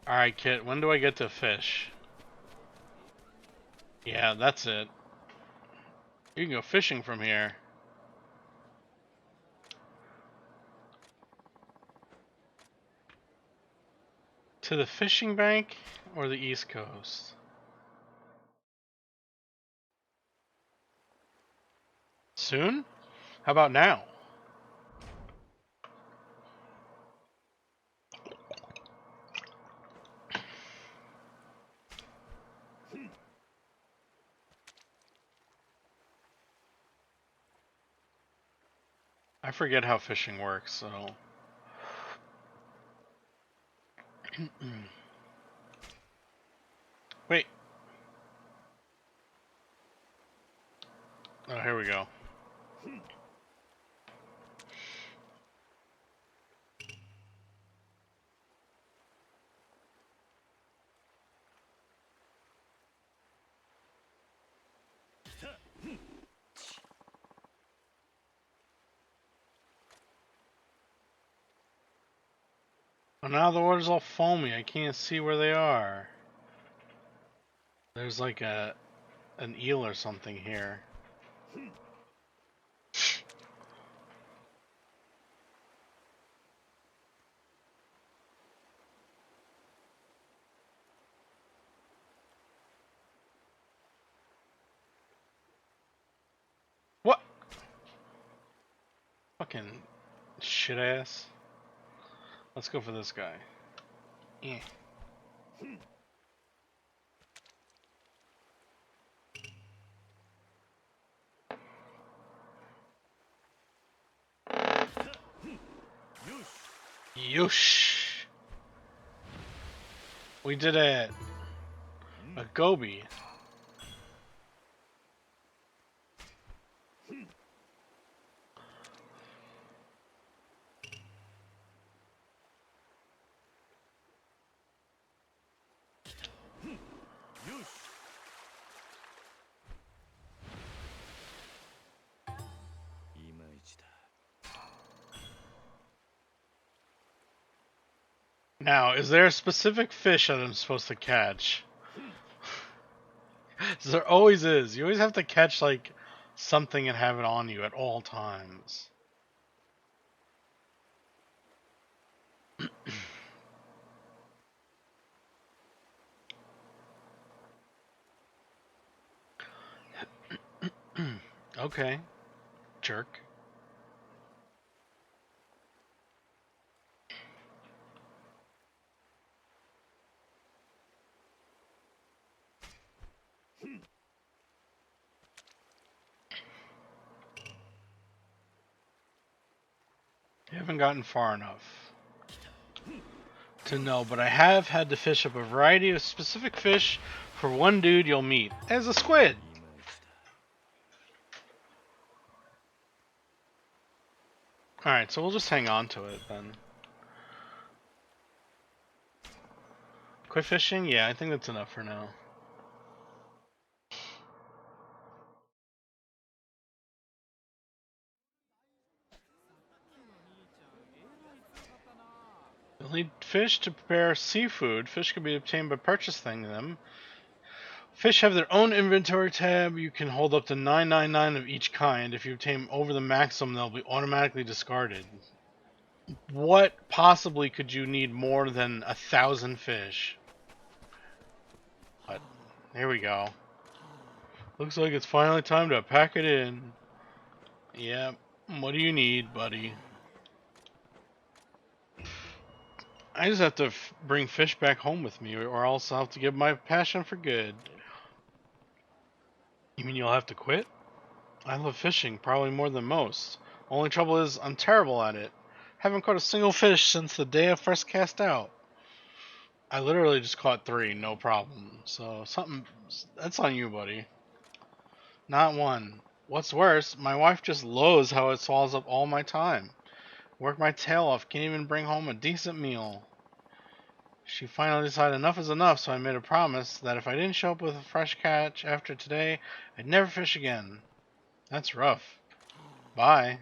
Alright, Kit, when do I get to fish? Yeah, that's it. You can go fishing from here. To the fishing bank or the East Coast? Soon? How about now? I forget how fishing works, so... Wait. Oh, here we go. Well, now the water's all foamy. I can't see where they are. There's like an eel or something here. Fucking shit ass. Let's go for this guy. Yeah. Yosh. We did it. A Gobi. Now, is there a specific fish that I'm supposed to catch? There always is. You always have to catch like something and have it on you at all times. Okay, jerk. You haven't gotten far enough to know, but I have had to fish up a variety of specific fish for one dude you'll meet as a squid. Alright, so we'll just hang on to it then. Quit fishing? Yeah, I think that's enough for now. You'll need fish to prepare seafood. Fish can be obtained by purchasing them. Fish have their own inventory tab. You can hold up to 999 of each kind. If you obtain over the maximum, they'll be automatically discarded. What possibly could you need more than 1,000 fish? But here we go. Looks like it's finally time to pack it in. Yep. What do you need, buddy? I just have to bring fish back home with me, or else I'll have to give my passion for good. You mean you'll have to quit? I love fishing, probably more than most. Only trouble is, I'm terrible at it. Haven't caught a single fish since the day I first cast out. I literally just caught 3, no problem. So, that's on you, buddy. Not one. What's worse, my wife just loathes how it swallows up all my time. Work my tail off, can't even bring home a decent meal. She finally decided enough is enough, so I made a promise that if I didn't show up with a fresh catch after today, I'd never fish again. That's rough. Bye.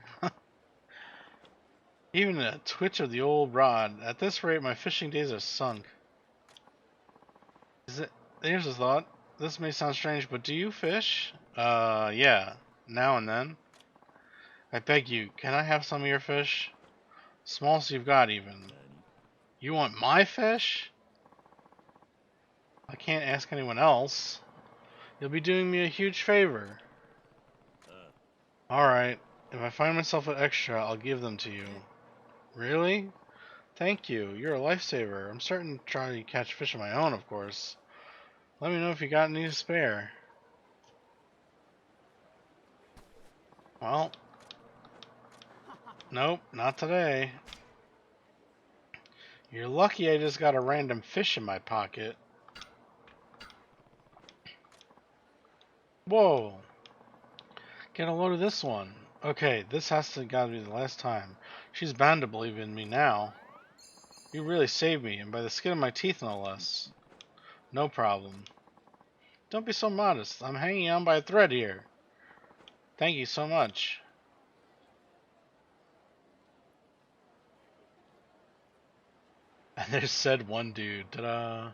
Even a twitch of the old rod. At this rate, my fishing days are sunk. Here's a thought. This may sound strange, but do you fish? Yeah. Now and then. I beg you, can I have some of your fish? Smallest you've got, even. You want my fish? I can't ask anyone else. You'll be doing me a huge favor. Alright. If I find myself an extra, I'll give them to you. Really? Thank you. You're a lifesaver. I'm certain to try to catch fish of my own, of course. Let me know if you got any to spare. Well. Nope, not today. You're lucky I just got a random fish in my pocket. Whoa. Get a load of this one. Okay, this has to gotta be the last time. She's bound to believe in me now. You really saved me, and by the skin of my teeth, no less. No problem. Don't be so modest. I'm hanging on by a thread here. Thank you so much. And there's said one dude. Ta-da.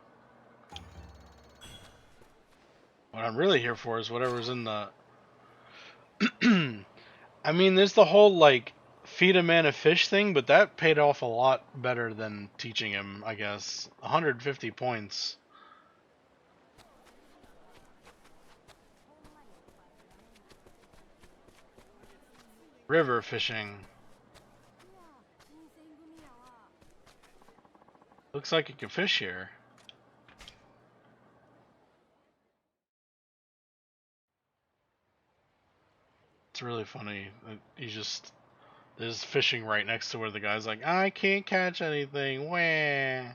What I'm really here for is whatever's in the... I mean, there's the whole, like, feed a man a fish thing, but that paid off a lot better than teaching him, I guess. 150 points. River fishing. Looks like you can fish here. It's really funny. He's just there's fishing right next to where the guy's like, I can't catch anything. Wah. I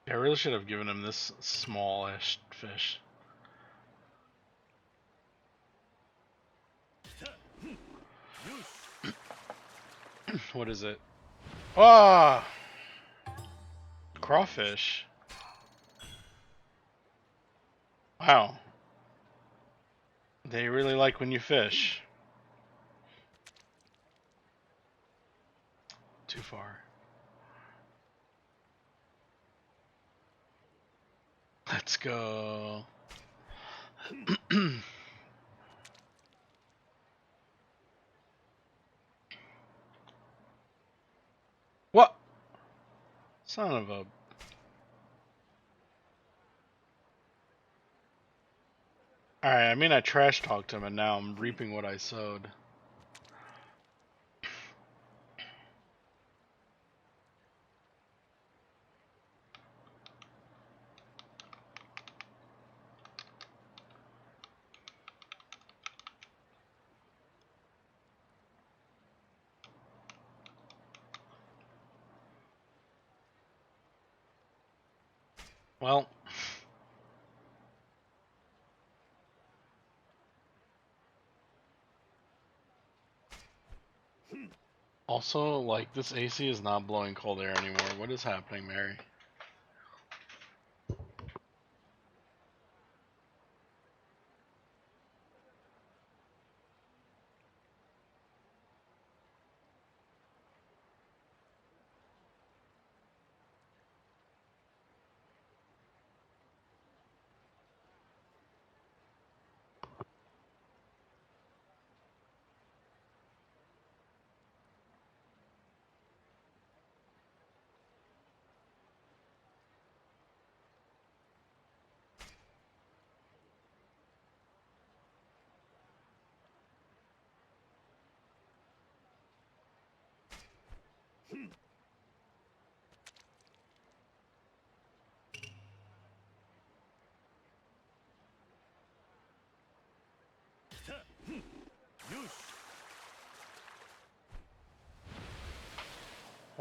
really should have given him this smallish fish. What is it? Ah, crawfish. Wow. They really like when you fish. Too far. Let's go. What? Son of a... Alright, I mean I trash talked him and now I'm reaping what I sowed. Well... Also, like, this AC is not blowing cold air anymore. What is happening, Mary?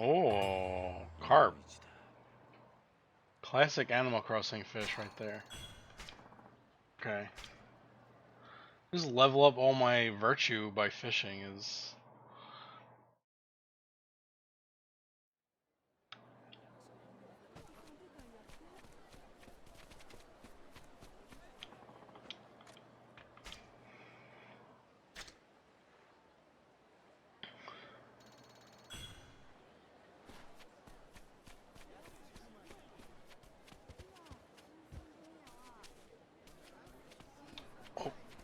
Oh, carp. Classic Animal Crossing fish right there. Okay. Just level up all my virtue by fishing is...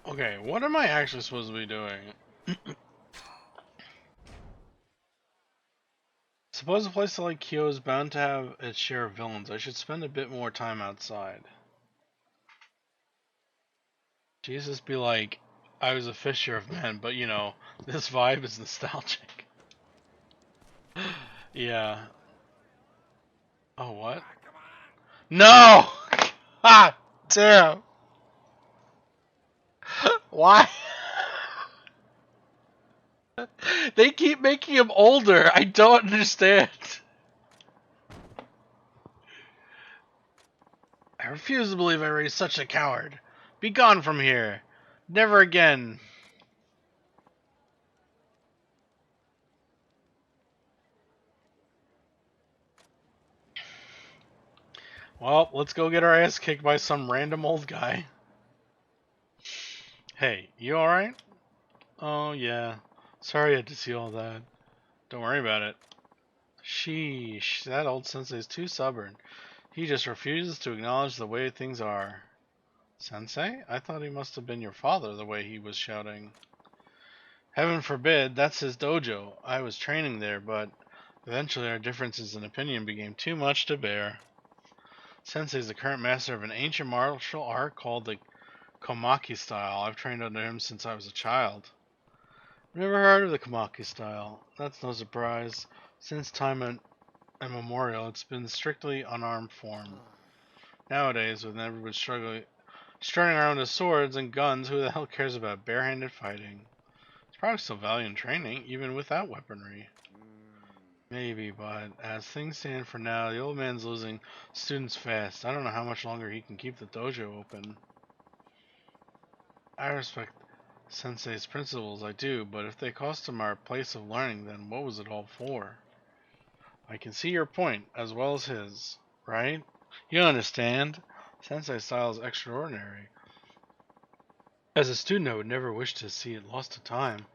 Okay, what am I actually supposed to be doing? Suppose a place like Kyo is bound to have its share of villains. I should spend a bit more time outside. Jesus be like, I was a fisher of men, but you know, this vibe is nostalgic. Yeah. Oh, what? No! Ah, damn! Why? They keep making him older. I don't understand. I refuse to believe I raised such a coward. Be gone from here. Never again. Well, let's go get our ass kicked by some random old guy. Hey, you alright? Oh, yeah. Sorry I had to see all that. Don't worry about it. Sheesh, that old sensei is too stubborn. He just refuses to acknowledge the way things are. Sensei? I thought he must have been your father the way he was shouting. Heaven forbid, that's his dojo. I was training there, but eventually our differences in opinion became too much to bear. Sensei is the current master of an ancient martial art called the Komaki style. I've trained under him since I was a child. Never heard of the Komaki style. That's no surprise. Since time immemorial, it's been strictly unarmed form. Nowadays, with everyone strutting around with swords and guns, who the hell cares about barehanded fighting? It's probably still valued in training, even without weaponry. Maybe, but as things stand for now, the old man's losing students fast. I don't know how much longer he can keep the dojo open. I respect Sensei's principles, I do, but if they cost him our place of learning, then what was it all for? I can see your point, as well as his, right? You understand? Sensei's style is extraordinary. As a student, I would never wish to see it lost to time.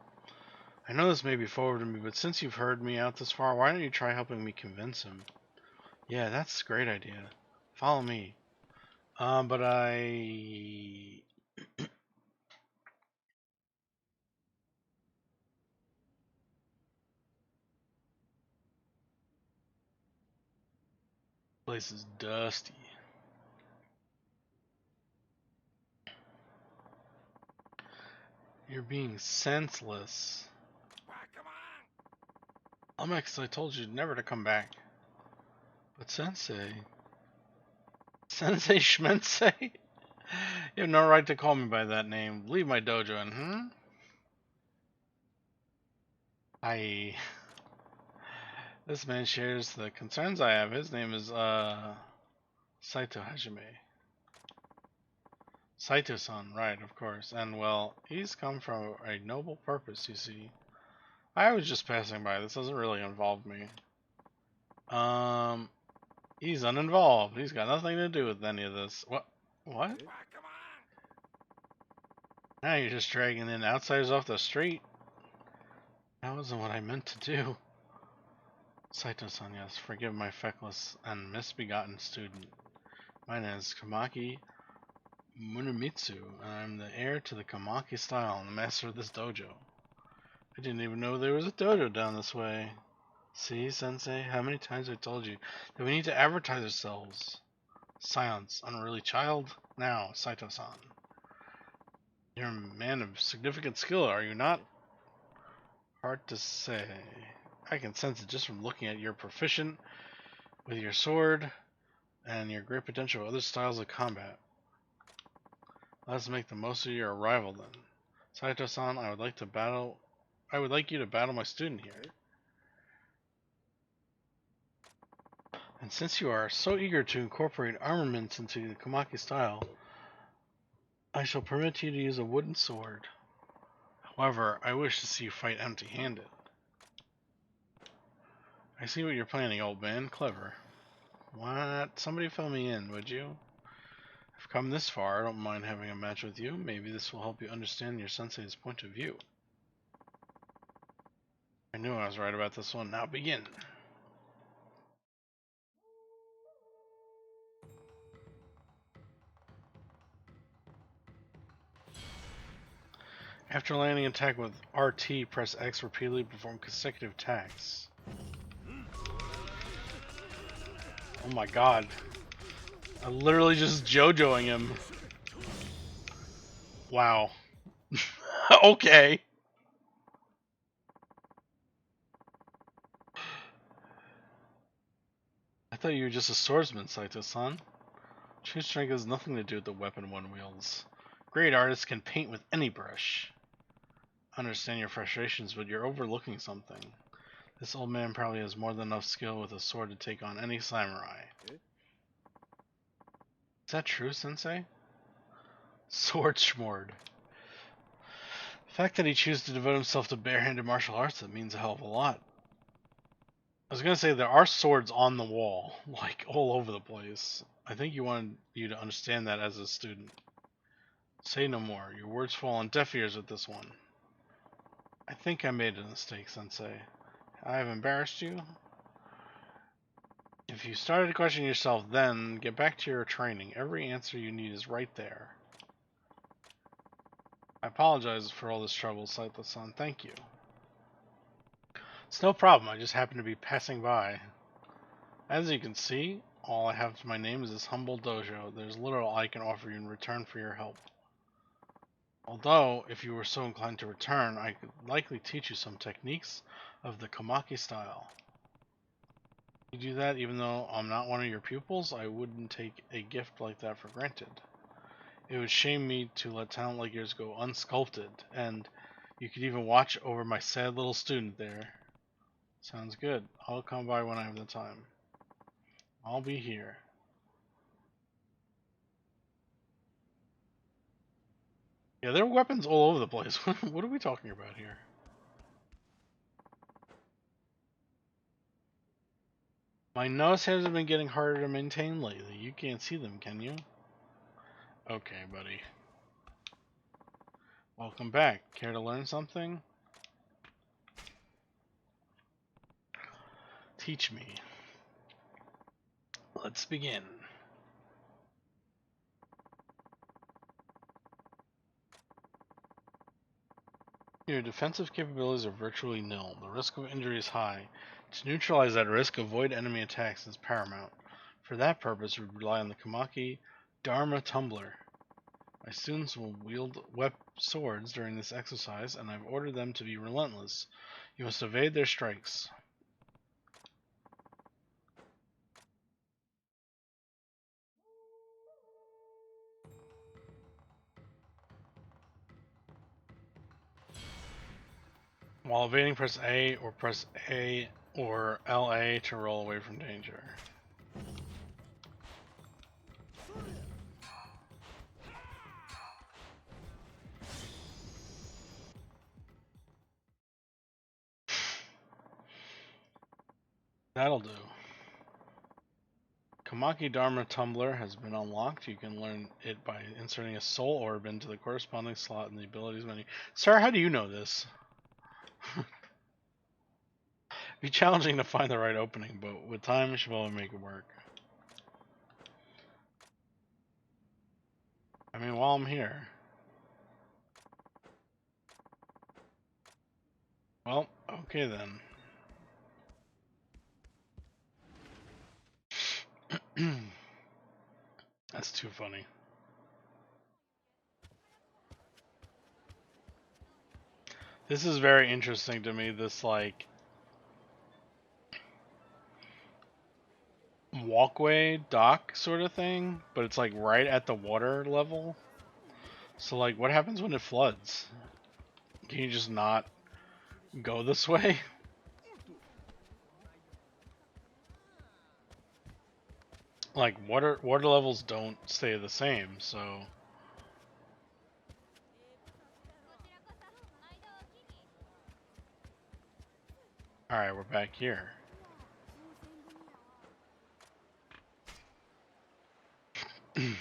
I know this may be forward to me, but since you've heard me out this far, why don't you try helping me convince him? Yeah, that's a great idea. Follow me. But I... place is dusty. You're being senseless. Lumix, I told you never to come back. But Sensei... Sensei Schmensei? You have no right to call me by that name. Leave my dojo and, This man shares the concerns I have. His name is, Saito Hajime. Saito-san, right, of course. And, well, he's come from a noble purpose, you see. I was just passing by. This doesn't really involve me. He's uninvolved. He's got nothing to do with any of this. What? What? Now you're just dragging in outsiders off the street. That wasn't what I meant to do. Saito-san, yes, forgive my feckless and misbegotten student. My name is Kamaki Munemitsu, and I'm the heir to the Kamaki style and the master of this dojo. I didn't even know there was a dojo down this way. See, Sensei, how many times I told you that we need to advertise ourselves? Silence, unruly child. Now, Saito-san. You're a man of significant skill, are you not? Hard to say. I can sense it just from looking at your proficient with your sword and your great potential of other styles of combat. Let's make the most of your arrival then. Saito-san, I would like you to battle my student here. And since you are so eager to incorporate armaments into the Kamaki style, I shall permit you to use a wooden sword. However, I wish to see you fight empty-handed. I see what you're planning, old man. Clever. What? Somebody fill me in, would you? I've come this far. I don't mind having a match with you. Maybe this will help you understand your sensei's point of view. I knew I was right about this one. Now begin. After landing an attack with RT, press X repeatedly to perform consecutive attacks. Oh my god. I'm literally just JoJoing him. Wow. Okay. I thought you were just a swordsman, Saito-san. True strength has nothing to do with the weapon one wields. Great artists can paint with any brush. I understand your frustrations, but you're overlooking something. This old man probably has more than enough skill with a sword to take on any samurai. Is that true, Sensei? Sword schmord. The fact that he chooses to devote himself to barehanded martial arts, that means a hell of a lot. I was gonna say there are swords on the wall, like all over the place. I think you wanted you to understand that as a student. Say no more. Your words fall on deaf ears with this one. I think I made a mistake, Sensei. I have embarrassed you. If you started to question yourself then, get back to your training. Every answer you need is right there. I apologize for all this trouble, Saito-san. Thank you. It's no problem. I just happened to be passing by. As you can see, all I have to my name is this humble dojo. There's little I can offer you in return for your help. Although, if you were so inclined to return, I could likely teach you some techniques of the Kamaki style. You do that even though I'm not one of your pupils, I wouldn't take a gift like that for granted. It would shame me to let talent like yours go unsculpted, and you could even watch over my sad little student there. Sounds good. I'll come by when I have the time. I'll be here. Yeah, there are weapons all over the place. What are we talking about here? My nose hairs have been getting harder to maintain lately. You can't see them, can you? Okay, buddy. Welcome back. Care to learn something? Teach me. Let's begin. Your defensive capabilities are virtually nil. The risk of injury is high. To neutralize that risk, avoid enemy attacks is paramount. For that purpose, we rely on the Kamaki Dharma Tumbler. My students will wield swords during this exercise, and I've ordered them to be relentless. You must evade their strikes. While evading, press A or LA to roll away from danger. That'll do. Kamaki Dharma Tumbler has been unlocked. You can learn it by inserting a soul orb into the corresponding slot in the abilities menu. Sir, how do you know this? It'd be challenging to find the right opening, but with time, you should be able to make it work. I mean, while I'm here. Well, okay then. That's too funny. This is very interesting to me, this like walkway dock sort of thing, but it's like right at the water level. So like what happens when it floods? Can you just not go this way? Like water levels don't stay the same, so alright, we're back here.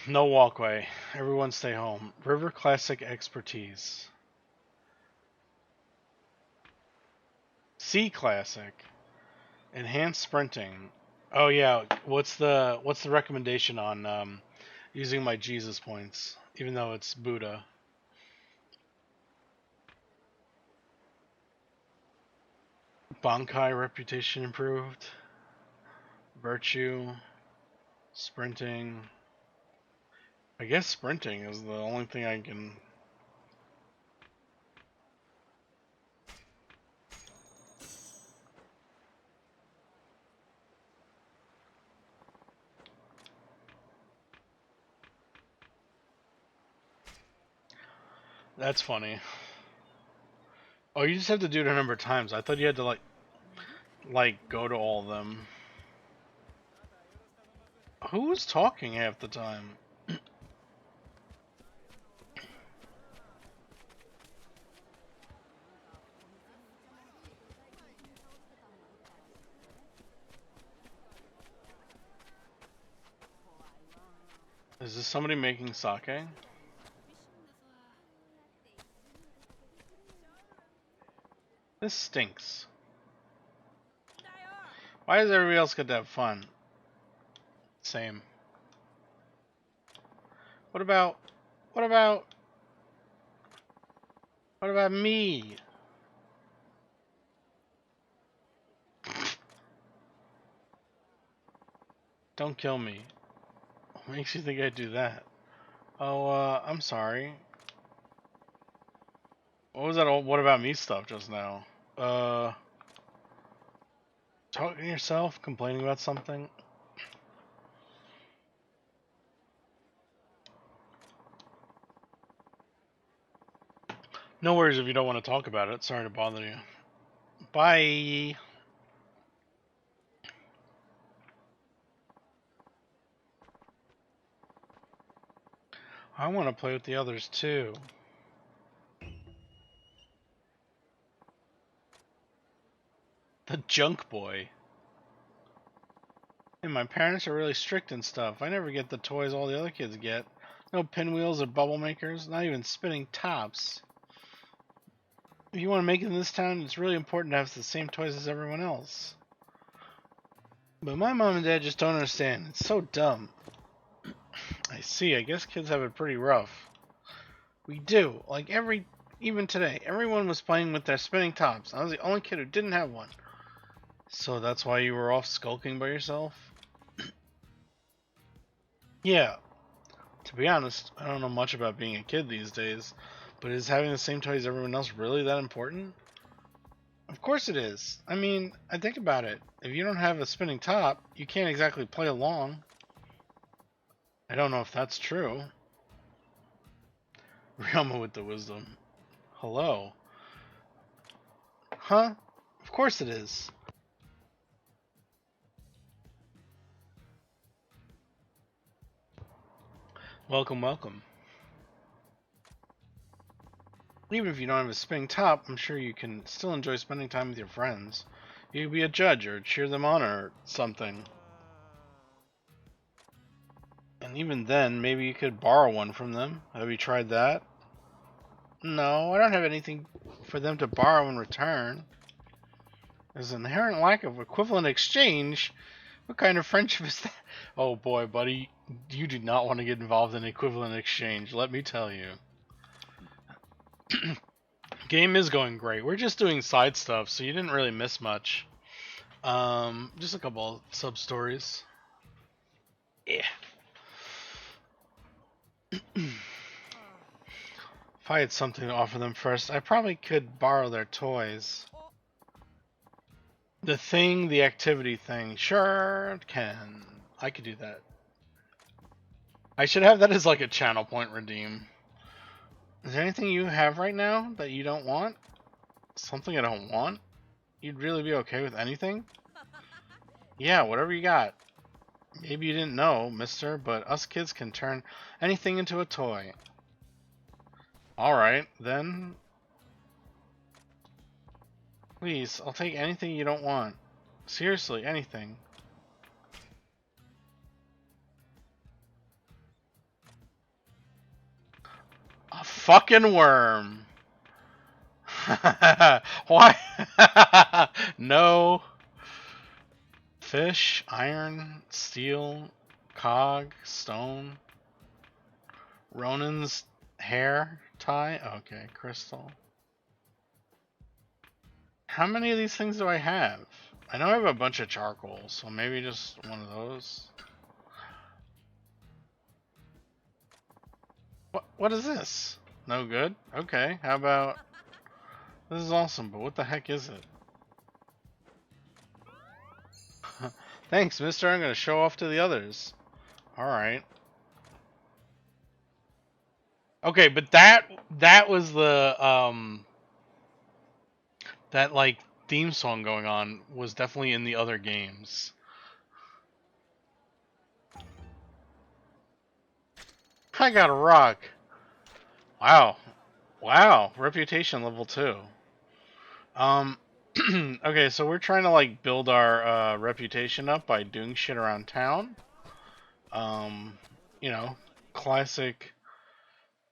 No walkway. Everyone stay home. River Classic Expertise. Sea Classic. Enhanced sprinting. Oh yeah, what's the recommendation on using my Jesus points, even though it's Buddha? Bankai reputation improved. Virtue. Sprinting. I guess sprinting is the only thing I can. That's funny. Oh, you just have to do it a number of times. I thought you had to like go to all of them. Who was talking half the time? Is this somebody making sake? This stinks. Why does everybody else get to have fun? Same. What about me? Don't kill me. What makes you think I'd do that? Oh, I'm sorry. What was that old what about me stuff just now? Talking to yourself, complaining about something? No worries if you don't want to talk about it. Sorry to bother you. Bye. I want to play with the others too. The junk boy. And my parents are really strict and stuff. I never get the toys all the other kids get. No pinwheels or bubble makers, not even spinning tops. If you want to make it in this town, it's really important to have the same toys as everyone else. But my mom and dad just don't understand. It's so dumb. I see. I guess kids have it pretty rough. We do. Like even today, everyone was playing with their spinning tops. I was the only kid who didn't have one. So that's why you were off skulking by yourself? Yeah. To be honest, I don't know much about being a kid these days, but is having the same toys as everyone else really that important? Of course it is. I mean, I think about it. If you don't have a spinning top, you can't exactly play along. I don't know if that's true. Ryoma with the wisdom. Hello. Huh? Of course it is. Welcome, welcome. Even if you don't have a spinning top, I'm sure you can still enjoy spending time with your friends. You could be a judge or cheer them on or something. And even then, maybe you could borrow one from them. Have you tried that? No, I don't have anything for them to borrow in return. There's an inherent lack of equivalent exchange. What kind of friendship is that? Oh boy, buddy, you do not want to get involved in equivalent exchange, let me tell you. Game is going great. We're just doing side stuff, so you didn't really miss much. Just a couple of sub stories. Yeah. If I had something to offer them first, I probably could borrow their toys. The thing, the activity thing, sure can. I could do that. I should have that as like a channel point redeem. Is there anything you have right now that you don't want? Something I don't want? You'd really be okay with anything? Yeah, whatever you got. Maybe you didn't know, mister, but us kids can turn anything into a toy. Alright, then. Please, I'll take anything you don't want. Seriously, anything. A fucking worm. Why? No. Fish, iron, steel, cog, stone. Ronin's hair tie? Okay, crystal. How many of these things do I have? I know I have a bunch of charcoal, so maybe just one of those. What is this? No good? Okay, how about... This is awesome, but what the heck is it? Thanks, mister. I'm gonna show off to the others. Alright. Okay, but that was the, that, like, theme song going on was definitely in the other games. I got a rock. Wow. Wow. Reputation level 2. Okay, so we're trying to, like, build our, reputation up by doing shit around town. You know, classic,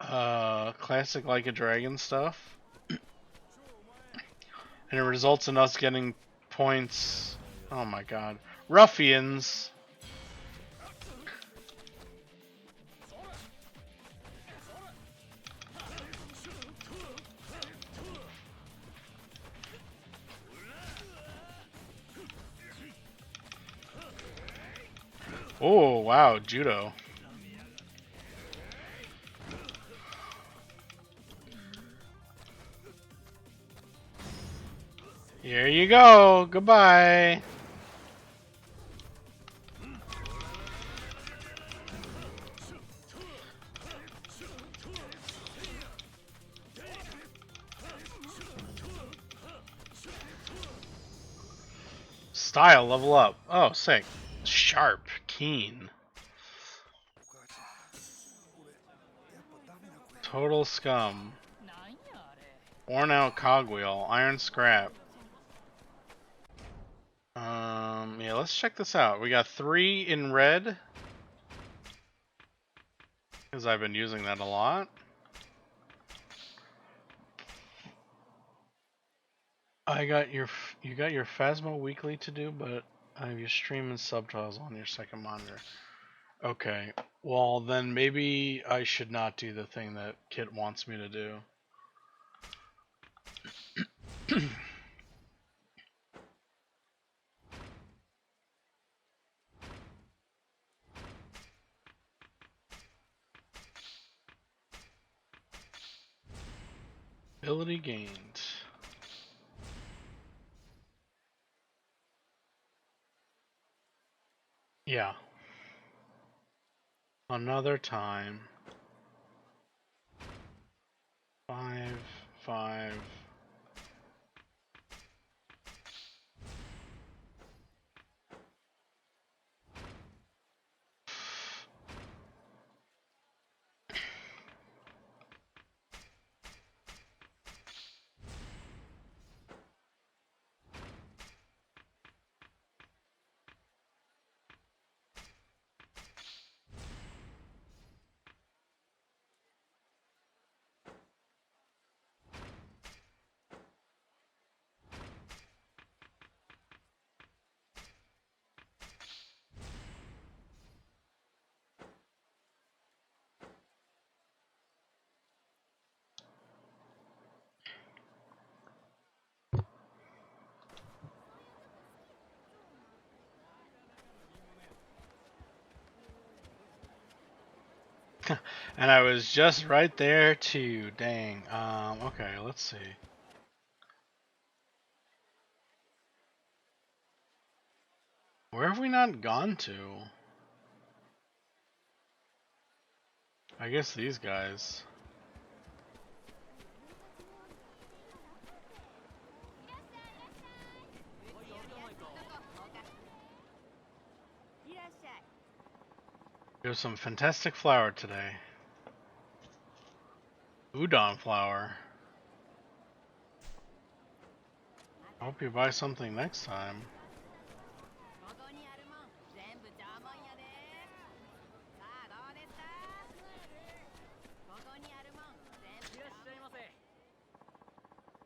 classic like a dragon stuff. And it results in us getting points. Oh my god. Ruffians. Oh, wow, judo. Here you go. Goodbye. Style level up. Oh, sick. Sharp. Keen. Total scum. Worn out cogwheel. Iron scrap. Yeah, let's check this out. We got 3 in red. Because I've been using that a lot. You got your Phasma weekly to do, but I have your stream and subtitles on your second monitor. Okay, well then maybe I should not do the thing that Kit wants me to do. Ability gained. Yeah. Another time. 5, 5. And I was just right there too. Dang. Okay, let's see. Where have we not gone to? I guess these guys. There's some fantastic flour today. Udon flour. I hope you buy something next time.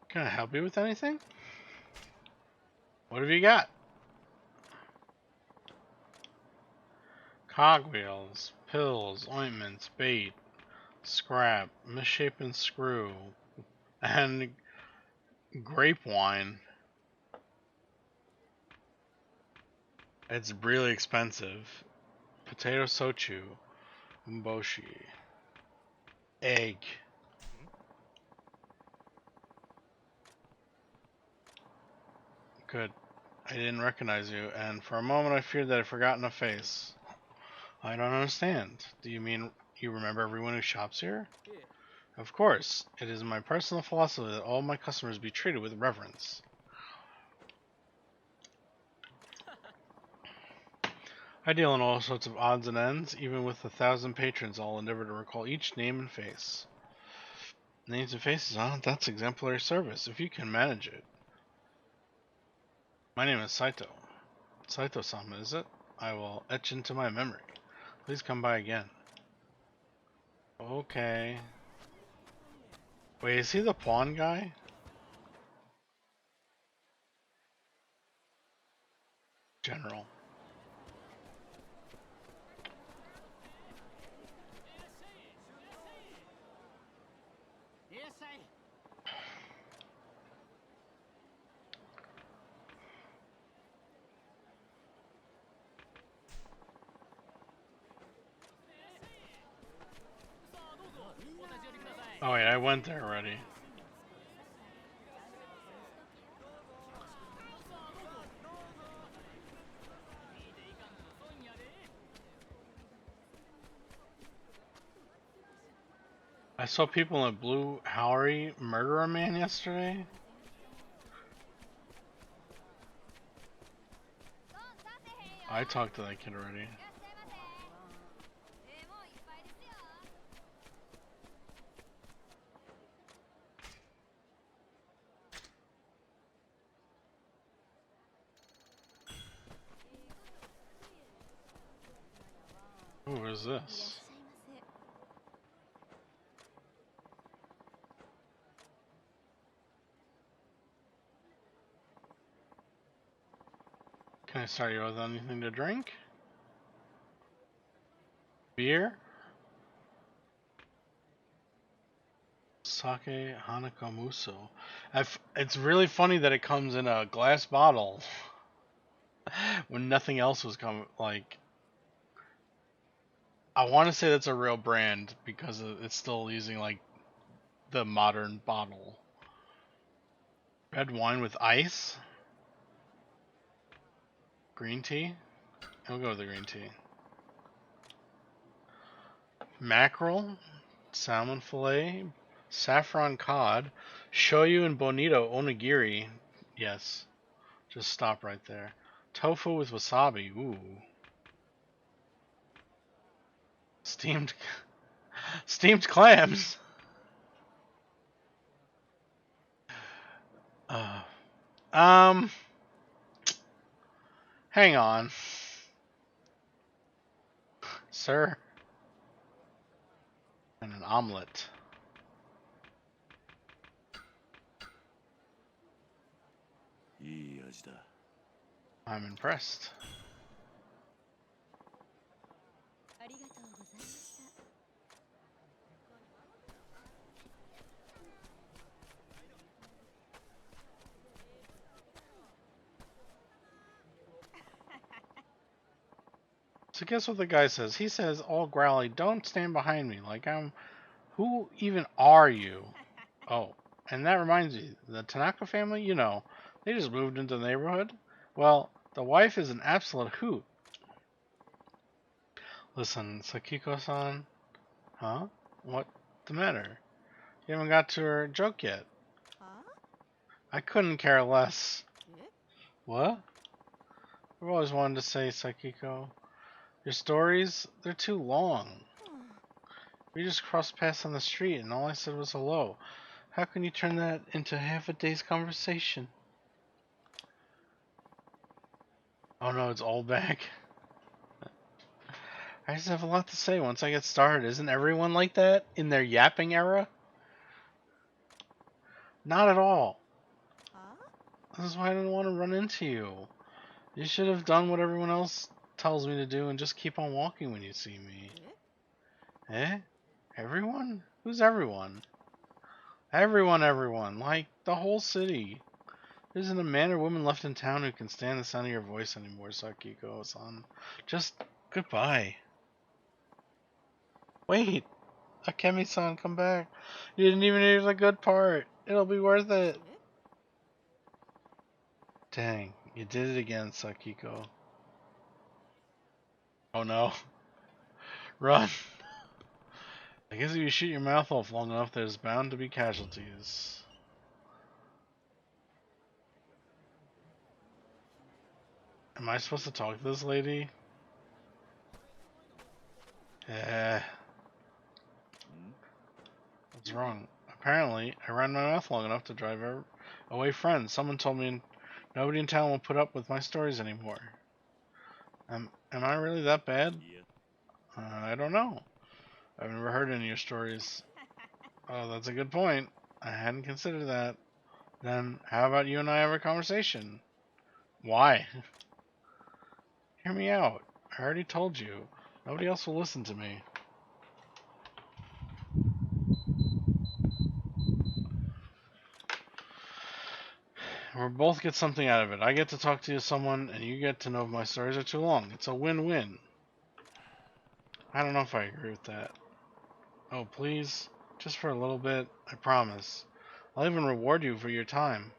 Can I help you with anything? What have you got? Cogwheels, pills, ointments, bait, scrap, misshapen screw, and grape wine. It's really expensive. Potato sochu, umboshi, egg. Good. I didn't recognize you, and for a moment I feared that I'd forgotten a face. I don't understand. Do you mean you remember everyone who shops here? Of course. It is my personal philosophy that all my customers be treated with reverence. I deal in all sorts of odds and ends. Even with 1,000 patrons, I'll endeavor to recall each name and face. Names and faces, huh? That's exemplary service, if you can manage it. My name is Saito. Saito-sama, is it? I will etch into my memory. Please come by again. Okay. Wait, is he the pawn guy? General. Oh wait, I went there already. I saw people in a blue Howery murder a man yesterday. I talked to that kid already. Ooh, what is this? Can I start you with anything to drink? Beer? Sake Hanakamuso. It's really funny that it comes in a glass bottle when nothing else was coming. Like, I want to say that's a real brand because it's still using like the modern bottle. Red wine with ice? Green tea? I'll go with the green tea. Mackerel? Salmon fillet? Saffron cod? Shoyu and bonito onigiri? Yes. Just stop right there. Tofu with wasabi? Ooh. Steamed clams? Um, hang on. Sir. And an omelet. I'm impressed. So guess what the guy says? He says, all growly, don't stand behind me. Like who even are you? Oh, and that reminds me, the Tanaka family, you know, they just moved into the neighborhood. Well, the wife is an absolute hoot. Listen, Sakiko-san. Huh? What the matter? You haven't got to her joke yet. I couldn't care less. What? I've always wanted to say, Sakiko. Your stories, they're too long. We just crossed paths on the street and all I said was hello. How can you turn that into half a day's conversation? Oh no, it's all back. I just have a lot to say once I get started. Isn't everyone like that in their yapping era? Not at all. This is why I didn't want to run into you. You should have done what everyone else tells me to do and just keep on walking when you see me. Eh? Everyone? Who's everyone? Everyone. Like, the whole city. There isn't a man or woman left in town who can stand the sound of your voice anymore, Sakiko-san. Just goodbye. Wait! Akemi-san, come back. You didn't even hear the good part. It'll be worth it. Dang, you did it again, Sakiko. Oh no. Run. I guess if you shoot your mouth off long enough, there's bound to be casualties. Am I supposed to talk to this lady? What's wrong? Apparently, I ran my mouth long enough to drive away friends. Someone told me nobody in town will put up with my stories anymore. Am I really that bad? I don't know. I've never heard any of your stories. Oh, that's a good point. I hadn't considered that. Then, how about you and I have a conversation? Why? Hear me out. I already told you. Nobody else will listen to me. We'll both get something out of it. I get to talk to someone, and you get to know if my stories are too long. It's a win-win. I don't know if I agree with that. Oh, please. Just for a little bit. I promise. I'll even reward you for your time.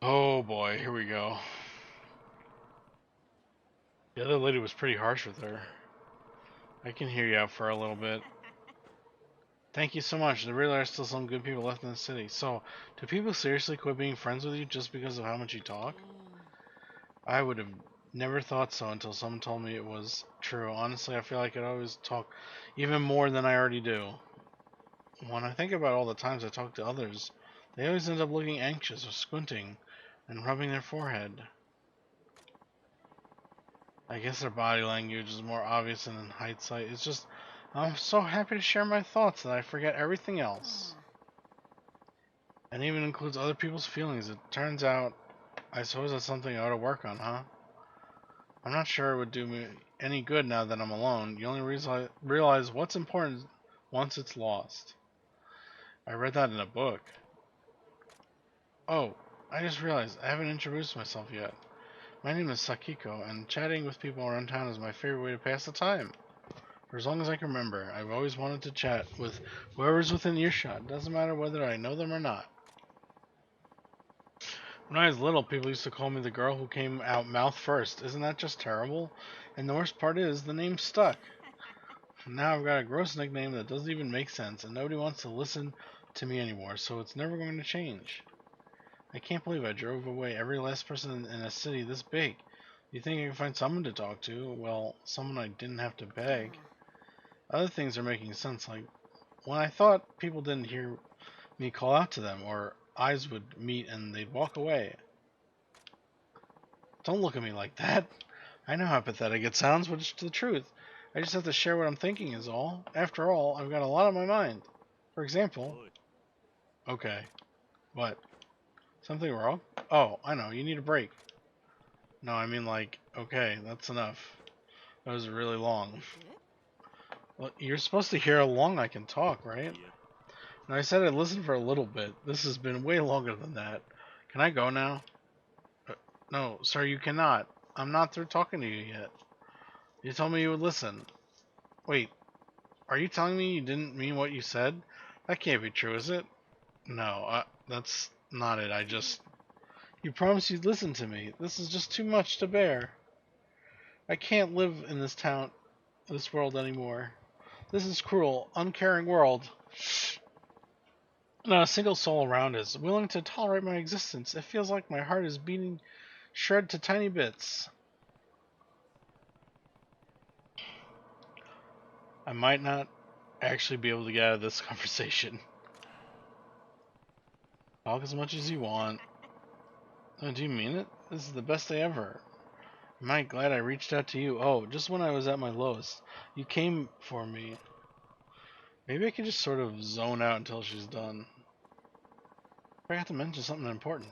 Oh boy, here we go. The other lady was pretty harsh with her. I can hear you out for a little bit. Thank you so much. There really are still some good people left in the city. So, do people seriously quit being friends with you just because of how much you talk? I would have never thought so until someone told me it was true. Honestly, I feel like I always talk even more than I already do. When I think about all the times I talk to others, they always end up looking anxious or squinting and rubbing their forehead. I guess their body language is more obvious than in hindsight. It's just, I'm so happy to share my thoughts that I forget everything else. And even includes other people's feelings. It turns out, I suppose that's something I ought to work on, huh? I'm not sure it would do me any good now that I'm alone. You only realize what's important once it's lost. I read that in a book. Oh, I just realized I haven't introduced myself yet. My name is Sakiko, and chatting with people around town is my favorite way to pass the time. For as long as I can remember, I've always wanted to chat with whoever's within earshot. Doesn't matter whether I know them or not. When I was little, people used to call me the girl who came out mouth first. Isn't that just terrible? And the worst part is, the name stuck. Now I've got a gross nickname that doesn't even make sense, and nobody wants to listen to me anymore, so it's never going to change. I can't believe I drove away every last person in a city this big. You think I can find someone to talk to? Well, someone I didn't have to beg. Other things are making sense, like when I thought people didn't hear me call out to them, or eyes would meet and they'd walk away. Don't look at me like that. I know how pathetic it sounds, but it's the truth. I just have to share what I'm thinking is all. After all, I've got a lot on my mind. For example... Okay. What? Something wrong? Oh, I know. You need a break. No, I mean like, okay, that's enough. That was really long. Well, you're supposed to hear how long I can talk, right? And I said I'd listen for a little bit. This has been way longer than that. Can I go now? No, sir, you cannot. I'm not through talking to you yet. You told me you would listen. Wait, are you telling me you didn't mean what you said? That can't be true, is it? No, that's not it. You promised you'd listen to me. This is just too much to bear. I can't live in this world anymore. This is cruel, uncaring world. Not a single soul around is willing to tolerate my existence. It feels like my heart is beating shred to tiny bits. I might not actually be able to get out of this conversation. Talk as much as you want. Oh, do you mean it? This is the best day ever. Am I glad I reached out to you? Oh, just when I was at my lowest. You came for me. Maybe I can just sort of zone out until she's done. I forgot to mention something important.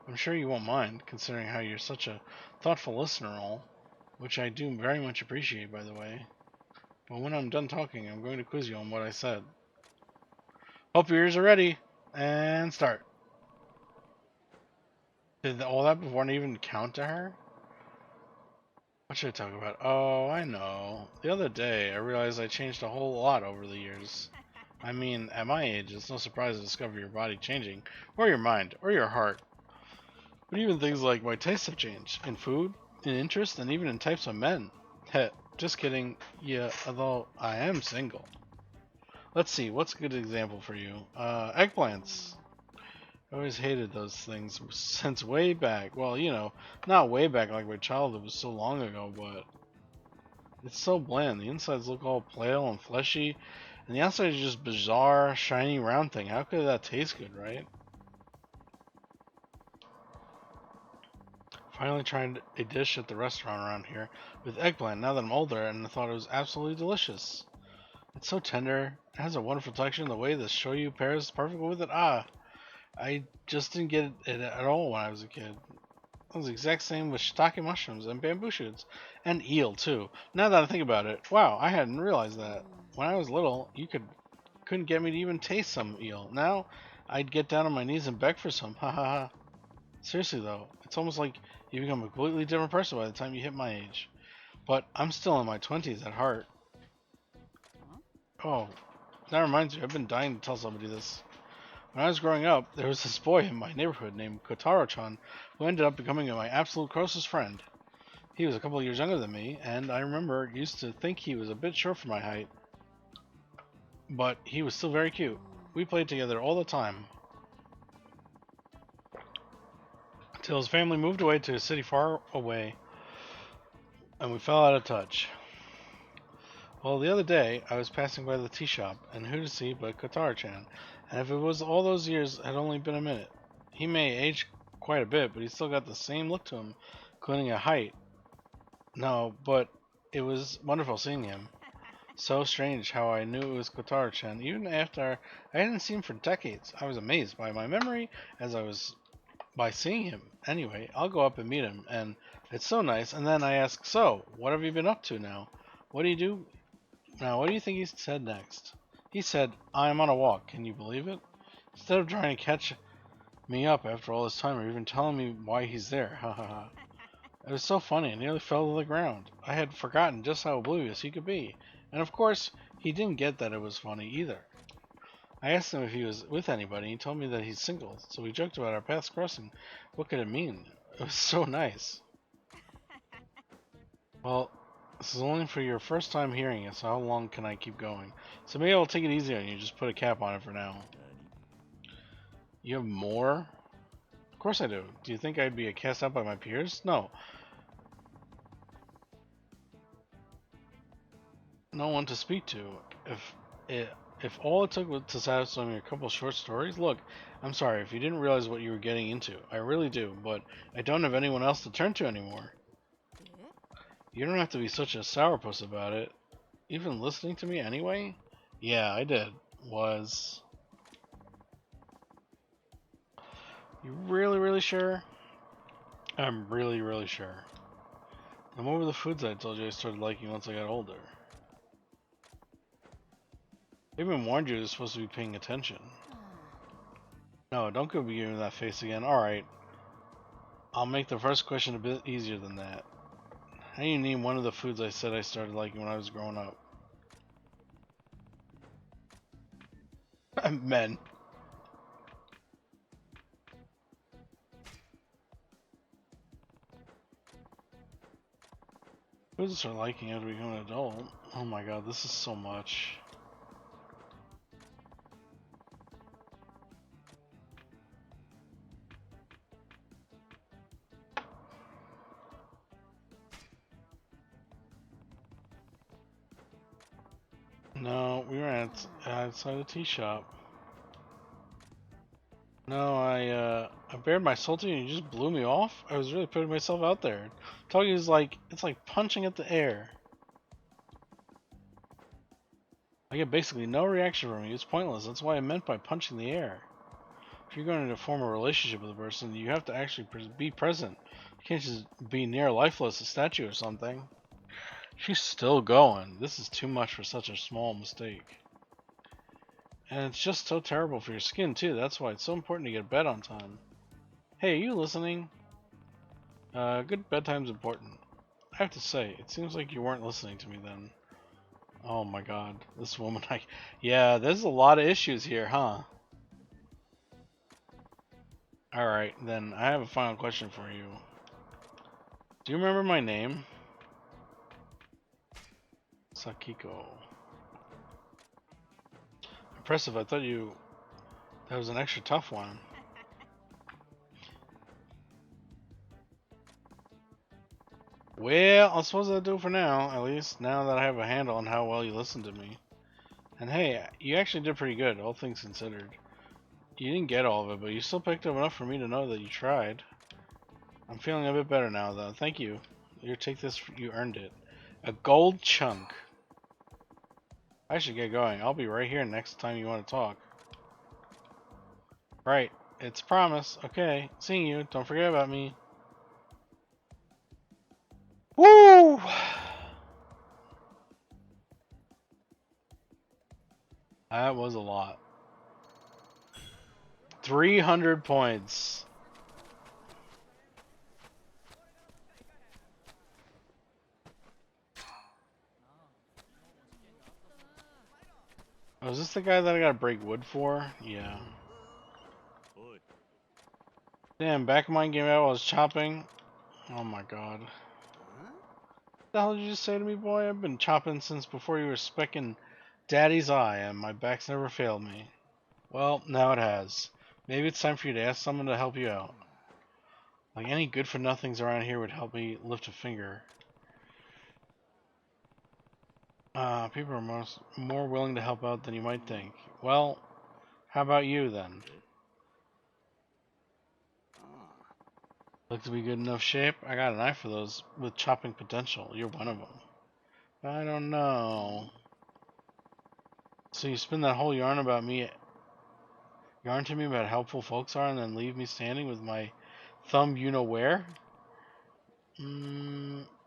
I'm sure you won't mind, considering how you're such a thoughtful listener all, which I do very much appreciate, by the way. But when I'm done talking, I'm going to quiz you on what I said. Hope your ears are ready, and start. Did all that before even count to her? What should I talk about? Oh, I know. The other day, I realized I changed a whole lot over the years. I mean, at my age, it's no surprise to discover your body changing, or your mind, or your heart. But even things like my tastes have changed, in food, in interest, and even in types of men. Heh, just kidding. Yeah, although I am single. Let's see, what's a good example for you? Eggplants. I always hated those things since way back. Well, you know, not way back like my childhood was so long ago, but it's so bland. The insides look all pale and fleshy, and the outside is just bizarre, shiny, round thing. How could that taste good, right? Finally tried a dish at the restaurant around here with eggplant now that I'm older, and I thought it was absolutely delicious. It's so tender. It has a wonderful texture, and the way the shoyu pairs perfectly with it. I just didn't get it at all when I was a kid. It was the exact same with shiitake mushrooms and bamboo shoots. And eel, too. Now that I think about it, wow, I hadn't realized that. When I was little, you couldn't get me to even taste some eel. Now, I'd get down on my knees and beg for some. Ha ha ha. Seriously, though, it's almost like you become a completely different person by the time you hit my age. But I'm still in my 20s at heart. Oh, that reminds me, I've been dying to tell somebody this. When I was growing up, there was this boy in my neighborhood named Kotaro-chan who ended up becoming my absolute closest friend. He was a couple of years younger than me, and I remember used to think he was a bit short for my height. But he was still very cute. We played together all the time. Until his family moved away to a city far away, and we fell out of touch. Well, the other day, I was passing by the tea shop, and who to see but Kotar-chan. And if it was all those years, it had only been a minute. He may age quite a bit, but he's still got the same look to him, including a height. No, but it was wonderful seeing him. So strange how I knew it was Kotar-chan, even after I hadn't seen him for decades. I was amazed by my memory as I was by seeing him. Anyway, I'll go up and meet him, and it's so nice. And then I ask, so, what have you been up to now? What do you do? Now, what do you think he said next? He said, I'm on a walk. Can you believe it? Instead of trying to catch me up after all this time, or even telling me why he's there. Ha ha ha. It was so funny, I nearly fell to the ground. I had forgotten just how oblivious he could be. And of course, he didn't get that it was funny either. I asked him if he was with anybody, and he told me that he's single, so we joked about our paths crossing. What could it mean? It was so nice. Well, this is only for your first time hearing it, so how long can I keep going? So maybe I'll take it easy on you, just put a cap on it for now. You have more? Of course I do. Do you think I'd be cast out by my peers? No. No one to speak to. If all it took was to satisfy me a couple short stories, look, I'm sorry if you didn't realize what you were getting into. I really do, but I don't have anyone else to turn to anymore. You don't have to be such a sourpuss about it. Even listening to me anyway? Yeah, I did. Was... You really sure? I'm really sure. And what were the foods I told you I started liking once I got older? I even warned you you're supposed to be paying attention. No, don't go be giving that face again. Alright. I'll make the first question a bit easier than that. How do you name one of the foods I said I started liking when I was growing up? Men. Foods I start liking after becoming an adult. Oh my god, this is so much. No, we were outside the tea shop. No, I bared my soul to you and you just blew me off? I was really putting myself out there. Talking is like, it's like punching at the air. I get basically no reaction from you, it's pointless. That's what I meant by punching the air. If you're going to form a relationship with a person, you have to actually be present. You can't just be near lifeless, a statue or something. She's still going. This is too much for such a small mistake. And it's just so terrible for your skin too. That's why it's so important to get to bed on time. Hey, are you listening? Good bedtime's important. I have to say, it seems like you weren't listening to me then. Oh my god, this woman, yeah, there's a lot of issues here, huh? Alright, then I have a final question for you. Do you remember my name? Sakiko. Impressive, I thought that was an extra tough one. Well, I suppose that'll do for now, at least now that I have a handle on how well you listened to me. And hey, you actually did pretty good, all things considered. You didn't get all of it, but you still picked up enough for me to know that you tried. I'm feeling a bit better now, though. Thank you. Here, take this, you earned it. A gold chunk. I should get going. I'll be right here next time you want to talk. Right, it's a promise. Okay, seeing you. Don't forget about me. Woo! That was a lot. 300 points. Oh, is this the guy that I gotta break wood for? Yeah. Damn, back of mine came out while I was chopping. Oh my god. The hell did you just say to me, boy? I've been chopping since before you were specking Daddy's eye, and my back's never failed me. Well, now it has. Maybe it's time for you to ask someone to help you out. Like any good-for-nothings around here would help me lift a finger. People are more willing to help out than you might think. Well, how about you then? Look to be good enough shape. I got an eye for those with chopping potential. You're one of them. I don't know. So you spin that whole yarn to me about how helpful folks are, and then leave me standing with my thumb you know where?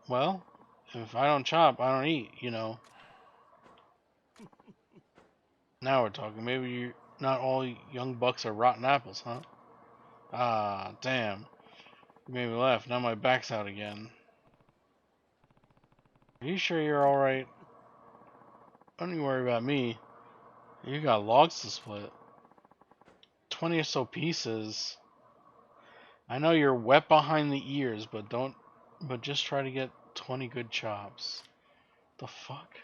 Well, if I don't chop, I don't eat, you know. Now we're talking. Maybe not all young bucks are rotten apples, huh? Ah, damn. You made me laugh. Now my back's out again. Are you sure you're alright? Don't you worry about me. You got logs to split. 20 or so pieces. I know you're wet behind the ears, but just try to get 20 good chops. The fuck?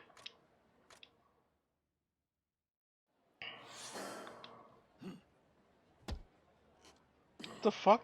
The fuck?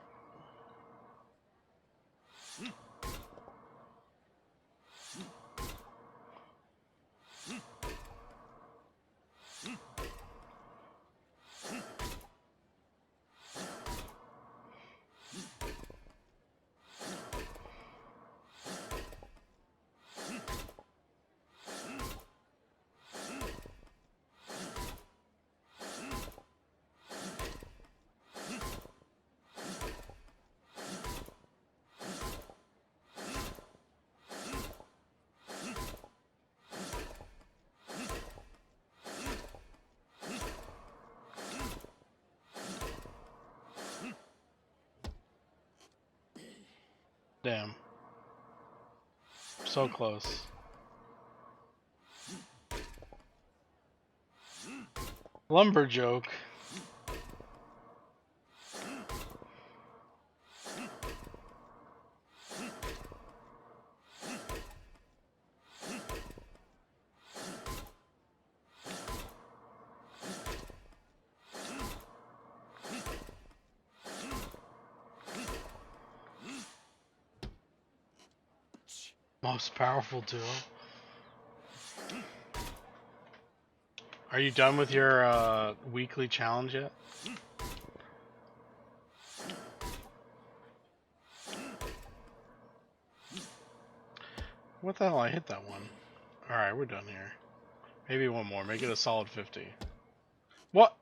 Damn. So close. Lumber joke. Most powerful duo. Are you done with your weekly challenge yet? What the hell? I hit that one. Alright, we're done here. Maybe one more. Make it a solid 50. What?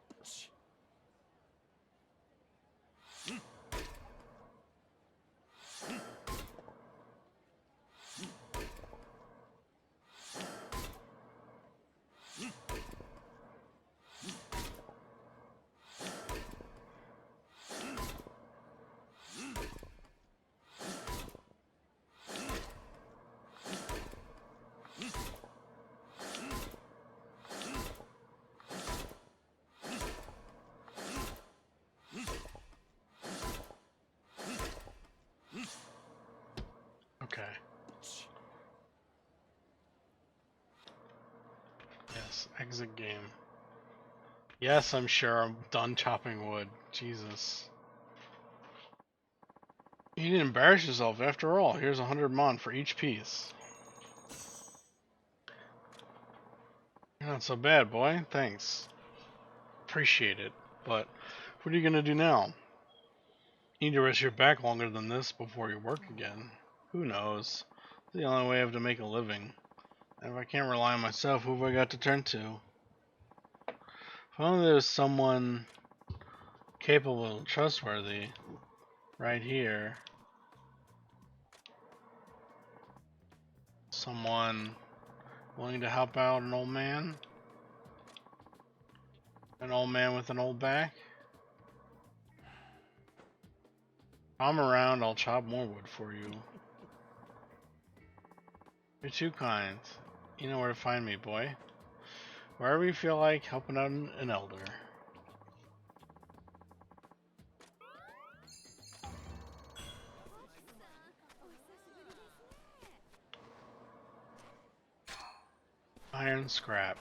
Okay. Yes, exit game. Yes, I'm sure I'm done chopping wood. Jesus. You didn't embarrass yourself after all. Here's 100 mon for each piece. You're not so bad, boy. Thanks. Appreciate it. But what are you gonna do now? You need to rest your back longer than this before you work again. Who knows? It's the only way I have to make a living. And if I can't rely on myself, who have I got to turn to? If only there was someone capable and trustworthy right here. Someone willing to help out an old man? An old man with an old back? If I'm around, I'll chop more wood for you. You're too kind. You know where to find me, boy. Wherever you feel like helping out an elder. Iron scrap.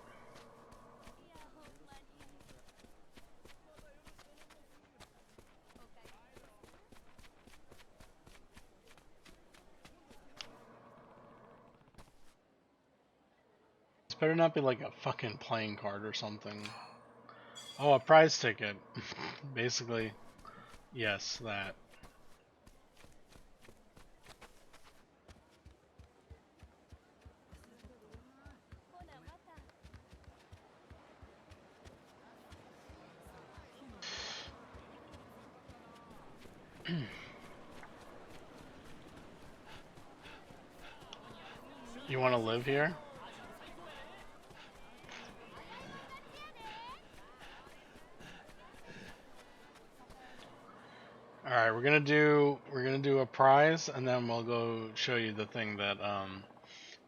This better not be like a fucking playing card or something. Oh, a prize ticket. Basically, yes, that. You want to live here? All right, we're gonna do a prize, and then we'll go show you the thing that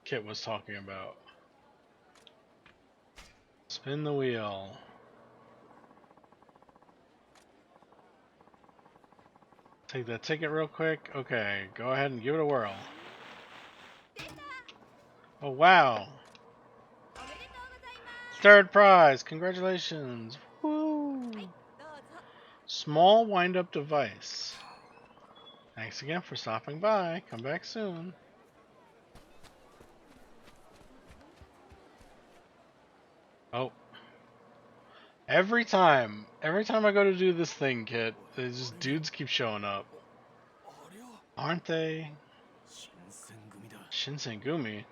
Kit was talking about. Spin the wheel. Take that ticket real quick. Okay, go ahead and give it a whirl. Oh wow! Third prize! Congratulations! Woo! Small wind-up device. Thanks again for stopping by. Come back soon. Oh. Every time I go to do this thing, Kit, there's just dudes keep showing up. Aren't they? Shinsengumi?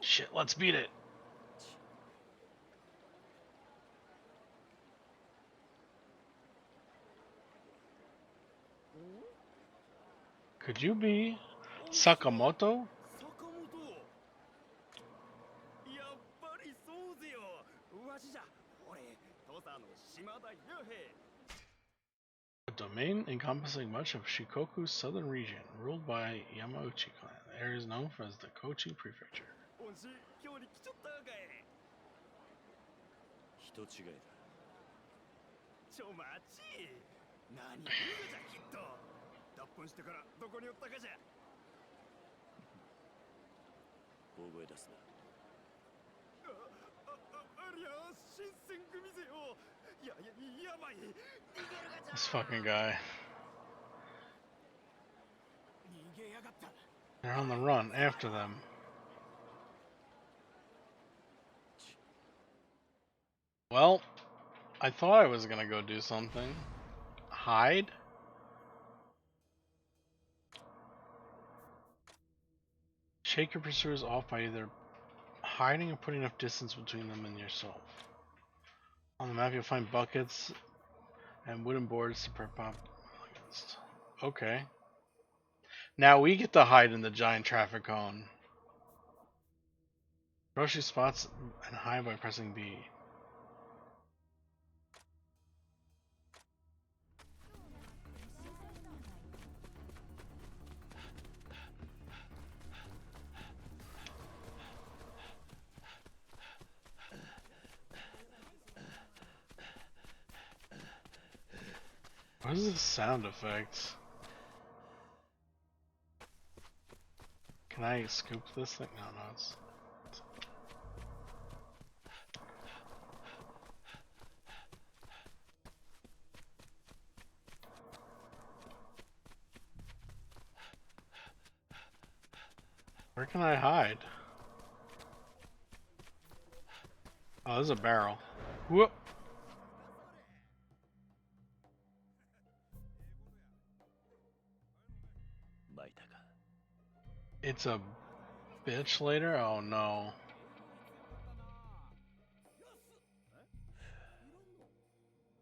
Shit, let's beat it. Could you be Sakamoto? A domain encompassing much of Shikoku's southern region, ruled by Yamauchi clan. The area is known for as the Kochi Prefecture. 人違いだ。ちょ待ち。何言うじゃきっと。脱粉してからどこにおったかじゃ。大声出すな。ありゃ新選組ぜよ。やばい。 This fucking guy. They're on the run after them. Well, I thought I was gonna go do something. Hide? Shake your pursuers off by either hiding or putting enough distance between them and yourself. On the map you'll find buckets and wooden boards to prep up against. Okay. Now we get to hide in the giant traffic cone. Roshi spots and hide by pressing B. What is this sound effect? Can I scoop this thing? No, it's... Where can I hide? Oh, there's a barrel. Whoop! It's a bitch later? Oh no.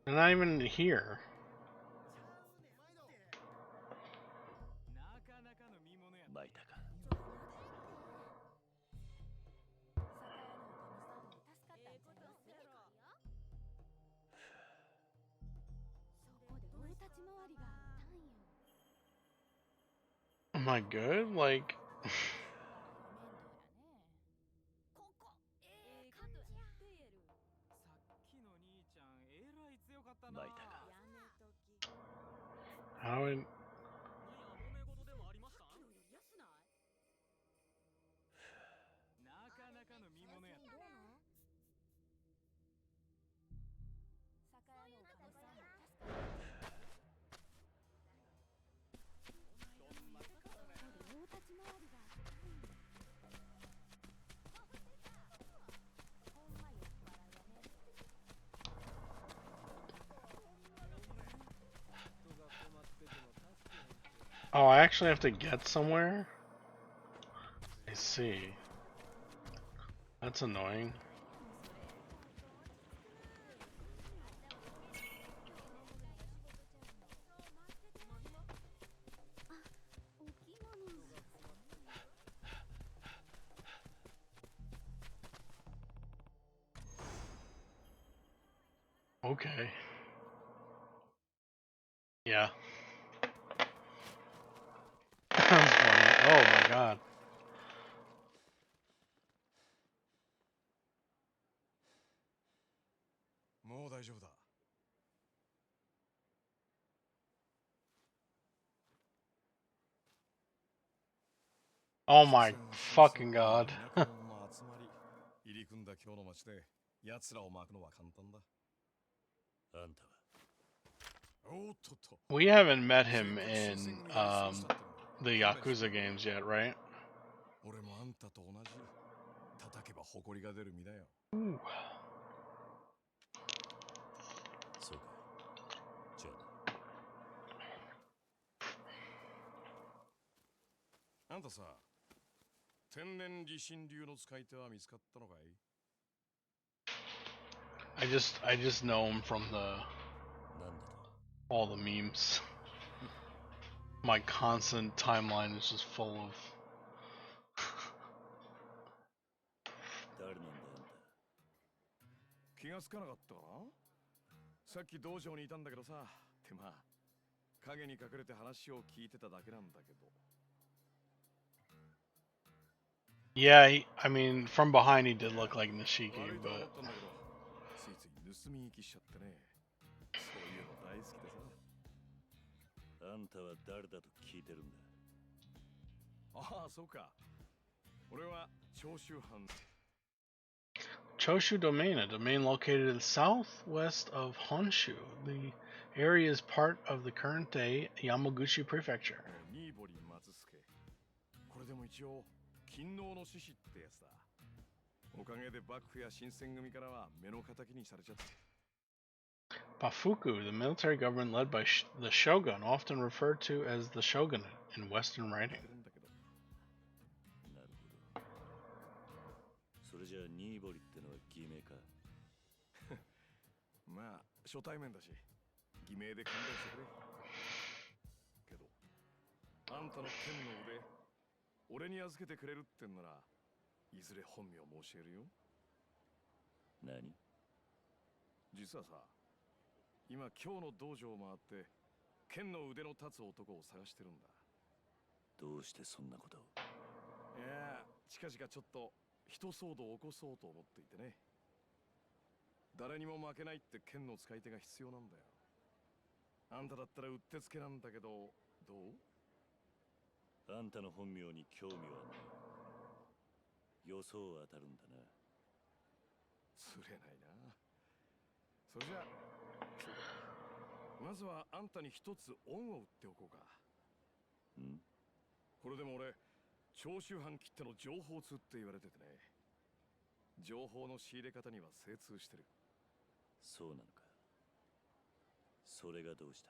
They're not even here. Am I good? Like... How do I... Oh, I actually have to get somewhere? I see. That's annoying. Okay. Yeah. That's funny. Oh my god. Oh my fucking god. 入り組んだ今日の街で奴らを巻くのは簡単だ。あんたは おっとっと。 We haven't met him in the Yakuza games yet, right? 俺もあんたと同じ。叩けば埃が出る身だよ。Ooh. そうか。じゃああんたさ、天然理心流の使い手は見つかったのかい？ I just know him from the なんだと all the memes. My constant timeline is just full of 誰なんだあんた。気がつかなかったかな？さっき道場にいたんだけどさ。ってまあ、影に隠れて話を聞いてただけなんだけど。 Yeah, I mean, from behind he did look like Nishiki, 悪いとは思 but ったんだけど、ついつい盗み聞きしちゃってね。そういうの大好きでさ。あんたは誰だと聞いてるんだ。ああ、そうか。俺は長州藩。 Choshu Domain, a domain located southwest of Honshu. The area is part of the current-day Yamaguchi Prefecture. 新堀松助。これでも一応勤王の志士ってやつだ。おかげで幕府や新選組からは目の敵にされちゃった。 Bafuku, the military government led by the shogun, often referred to as the shogunate in Western writing. なるほど。それじゃあ新堀ってのは偽名か。まあ初対面だし偽名で勘弁してくれ。けどあんたの剣の腕俺に預けてくれるってんならいずれ本名も教えるよ。何？実はさ、今日の道場を回って剣の腕の立つ男を探してるんだ。どうしてそんなことを？いや、近々ちょっと人騒動を起こそうと思っていてね。誰にも負けないって剣の使い手が必要なんだよ。あんただったらうってつけなんだけど、どう？あんたの本名に興味はない。予想は当たるんだな。釣れないな。それじゃあ、そうだ。まずはあんたに一つ恩を売っておこうか。ん？これでも俺、長州藩きっての情報通って言われててね。情報の仕入れ方には精通してる。そうなのか。それがどうし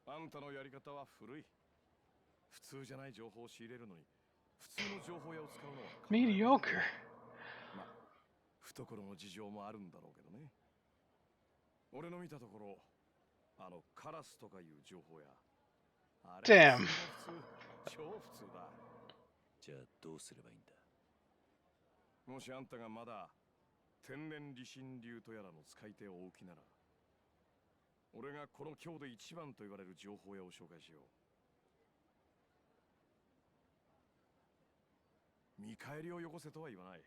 た？あんたのやり方は古い。普通じゃない情報を仕入れるのに、普通の情報屋を使うのは Mediocre. まあ、懐の事情もあるんだろうけどね。俺の見たところ、カラスとかいう情報屋。あれ Damn. 普通、超普通だ。じゃあどうすればいいんだ？もしあんたがまだ天然理心流とやらの使い手をおうきなら、俺がこの今日で一番と言われる情報屋を紹介しよう。見返りをよこせとは言わない。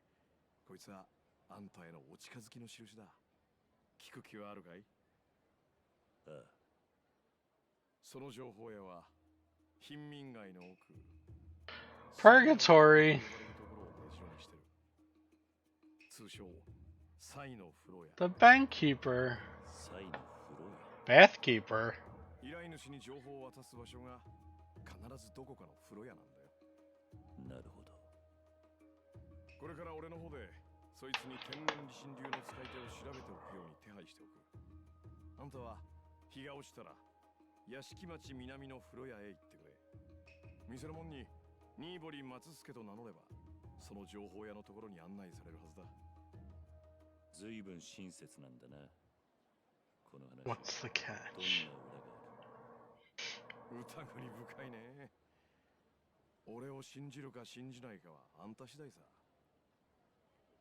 こいつはあんたへのお近づきの印だ。聞く気はあるかい？ああ。その情報屋は貧民街の奥 Purgatory. 通称サイの風呂屋。 The bankkeeper. サイの風呂屋。 Bathkeeper. 依頼主に情報を渡す場所が必ずどこかの風呂屋なんだよ。なるほど。これから俺の方でそいつに天然理心流の使い手を調べておくように手配しておく。あんたは日が落ちたら屋敷町南の風呂屋へ行ってくれ。店の門に新堀松助と名乗れば、その情報屋のところに案内されるはずだ。ずいぶん親切なんだな。この話。What's the catch? どんな裏がある？疑り深いね。俺を信じるか信じないかはあんた次第さ。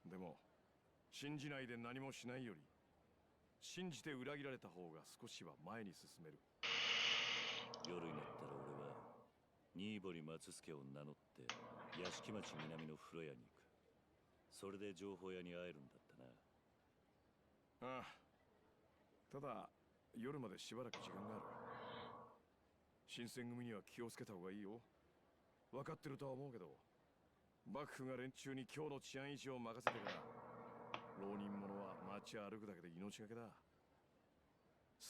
でも信じないで何もしないより、信じて裏切られた方が少しは前に進める。夜になったら俺は新堀松助を名乗って屋敷町南の風呂屋に行く。それで情報屋に会えるんだったな。ああ。ただ夜までしばらく時間がある。新選組には気をつけた方がいいよ。分かってるとは思うけど、幕府が連中に今日の治安維持を任せてから、浪人者は街歩くだけで命がけだ。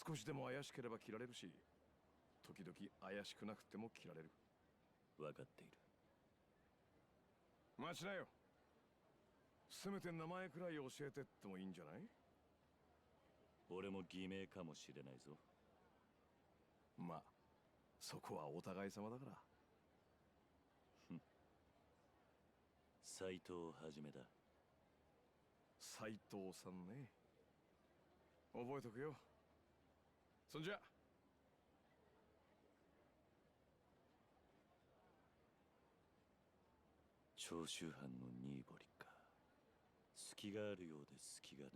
少しでも怪しければ切られるし、時々怪しくなくても切られる。分かっている。待ちなよ。せめて名前くらい教えてってもいいんじゃない？俺も偽名かもしれないぞ。まあ、そこはお互い様だから。斎藤はじめだ。斎藤さんね。覚えとくよ。そんじゃ。長州藩の新堀か。隙があるようで隙がない。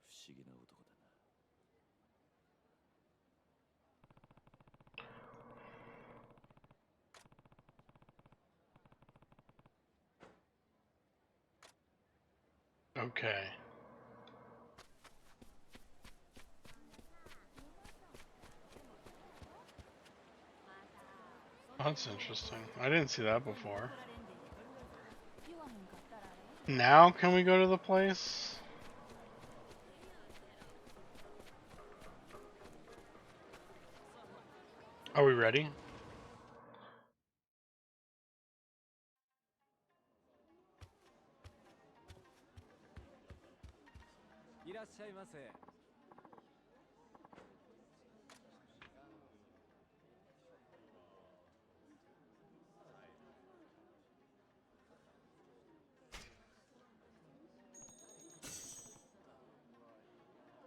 不思議な男だな。Okay. That's interesting. I didn't see that before. Now can we go to the place? Are we ready? いらっしゃいませ。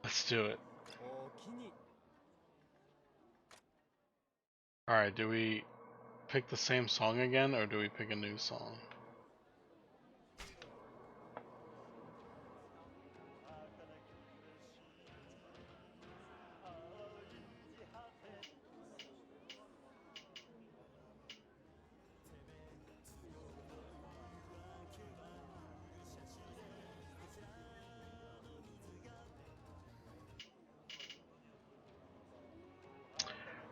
Let's do it. お気に。 Alright, do we pick the same song again or do we pick a new song?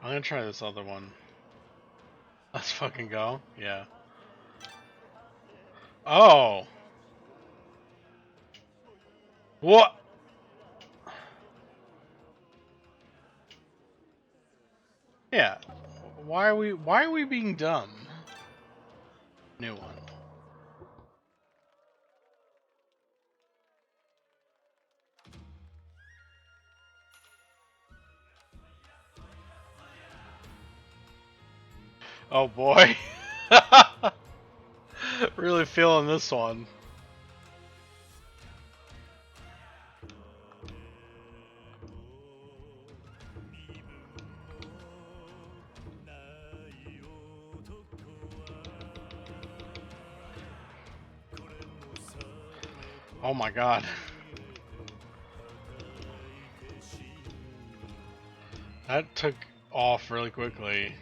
I'm gonna try this other one. Let's fucking go. Yeah. Oh! What? Yeah. Why are we being dumb? New one. Oh boy. Really feeling this one. Oh my god. That took off really quickly.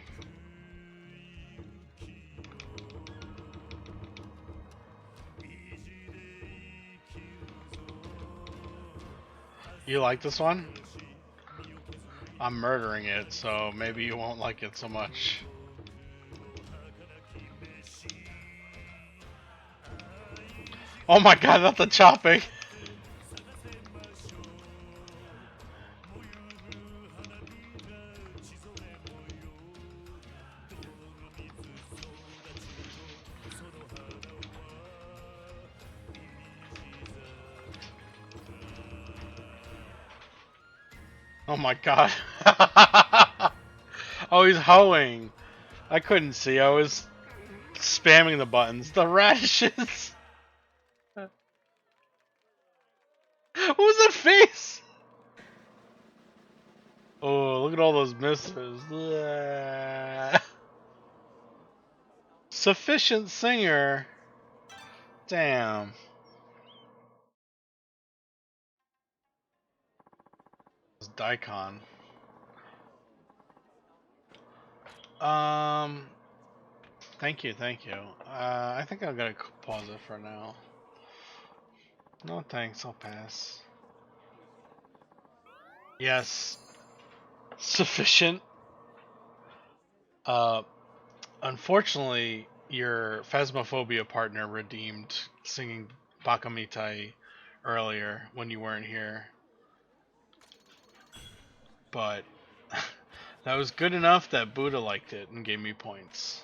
You like this one? I'm murdering it, so maybe you won't like it so much. Oh my god, not the chopping! Oh my god. Oh, he's hoeing. I couldn't see. I was spamming the buttons. The radishes. What was that face? Oh, look at all those misses. Sufficient singer. Damn. It's Daikon. Thank you, thank you. I think I'm gonna pause it for now. No thanks, I'll pass. Yes. Sufficient. Unfortunately, your Phasmophobia partner redeemed singing Bakamitai earlier when you weren't here. But that was good enough that Buddha liked it and gave me points.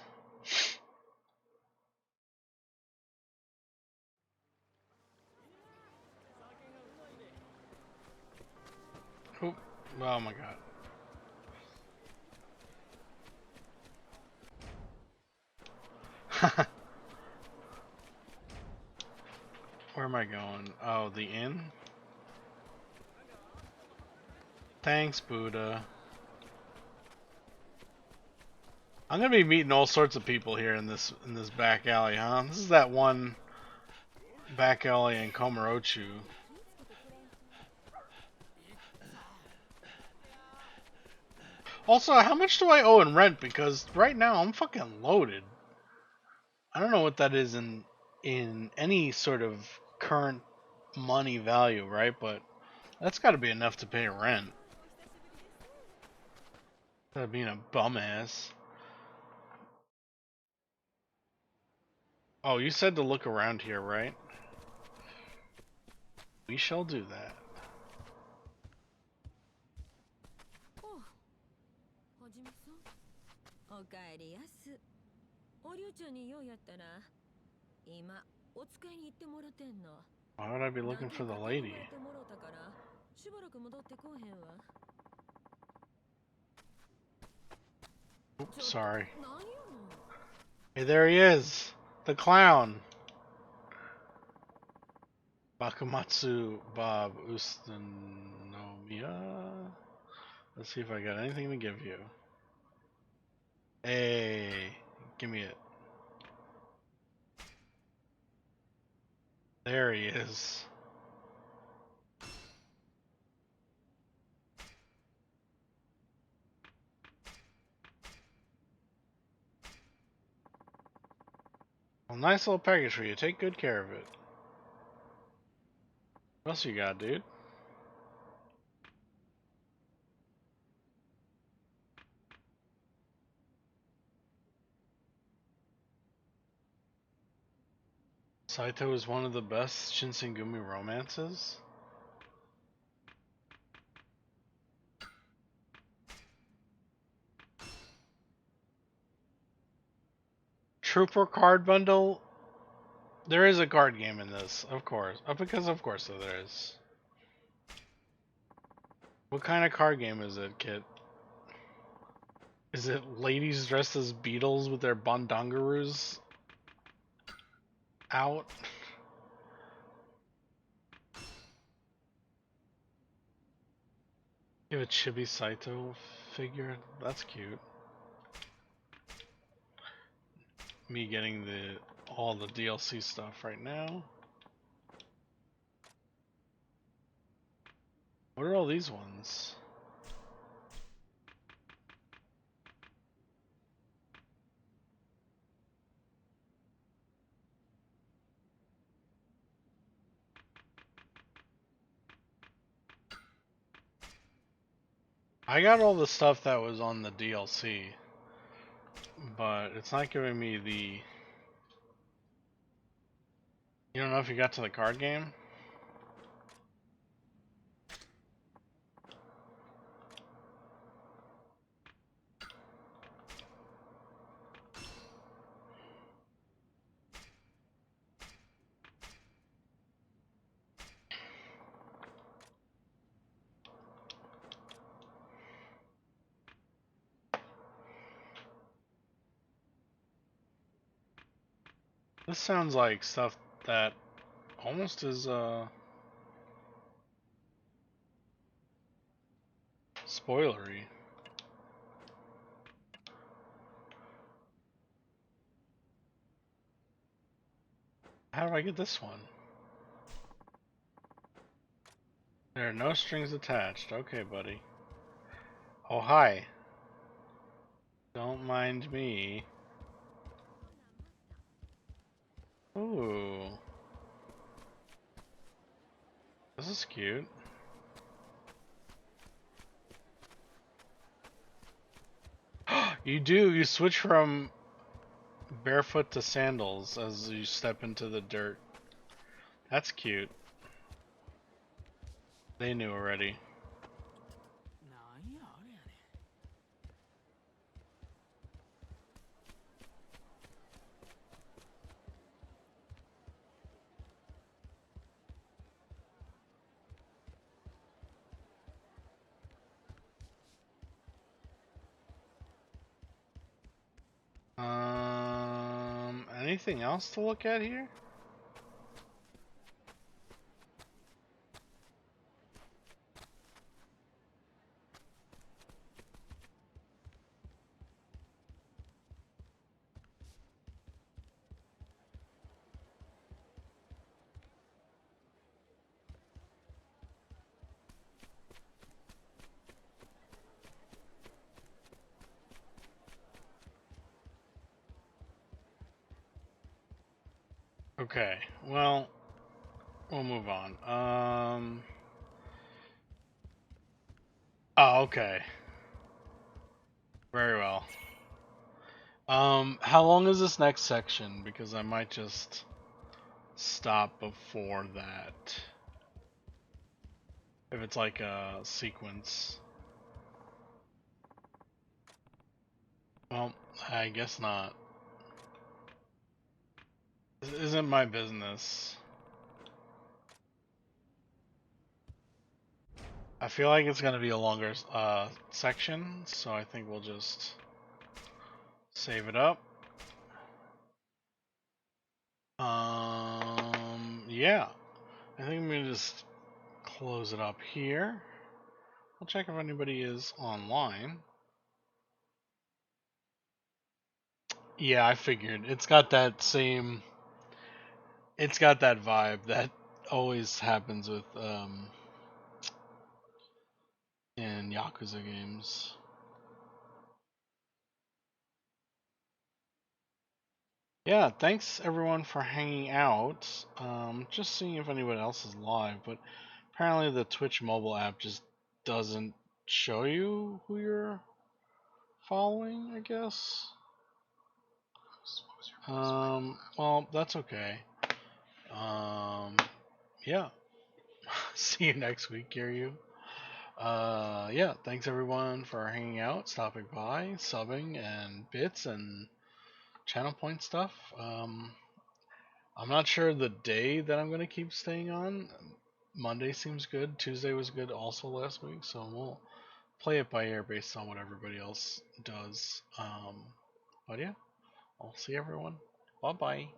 Oop. Oh my god. Where am I going? Oh, the inn? Thanks, Buddha. I'm gonna be meeting all sorts of people here in this back alley, huh? This is that one back alley in Komarochu. Also, how much do I owe in rent? Because right now I'm fucking loaded. I don't know what that is in any sort of current money value, right? But that's got to be enough to pay rent. That being a bum ass. Oh, you said to look around here, right? We shall do that. はじめさん、おかえりやす。おりゅうちゃんに用やったら、今お使いに行ってもろてんの。Why would I be looking for the lady? てもろたから、しばらく戻ってこうへんわ。Oops, sorry. 何よ。Hey, there he is, the clown. Bakamatsu Bob Ustanomiya. Let's see if I got anything to give you. Hey, give me it. There he is. Well, nice little package for you. Take good care of it. What else you got, dude? Saito is one of the best Shinsengumi romances? Trooper card bundle? There is a card game in this, of course. Because of course there is. What kind of card game is it, Kit? Is it ladies dressed as beetles with their bondangaroos out? You have a Chibi Saito figure? That's cute. Me getting all the DLC stuff right now. What are all these ones? I got all the stuff that was on the DLC, but it's not giving me the... You don't know if you got to the card game? This sounds like stuff that almost is spoilery. How do I get this one? There are no strings attached. Okay, buddy. Oh, hi. Don't mind me. Ooh. This is cute. You do. You switch from barefoot to sandals as you step into the dirt. That's cute. They knew already. なんやあれやね Anything else to look at here? Okay, well, we'll move on. Oh, okay. Very well. How long is this next section? Because I might just stop before that. If it's like a sequence. Well, I guess not. This isn't my business. I feel like it's gonna be a longer section, so I think we'll just save it up. Yeah. I think I'm gonna just close it up here. I'll check if anybody is online. Yeah, I figured. It's got that same. It's got that vibe that always happens with in Yakuza games. Yeah, thanks everyone for hanging out. Just seeing if anyone else is live, but apparently the Twitch mobile app just doesn't show you who you're following, I guess. Well, that's okay. Yeah. See you next week, Kiryu. Yeah, thanks everyone for hanging out, stopping by, subbing, and bits and channel point stuff. I'm not sure the day that I'm gonna keep staying on. Monday seems good. Tuesday was good also last week, so we'll play it by ear based on what everybody else does. But yeah, I'll see everyone. Bye bye.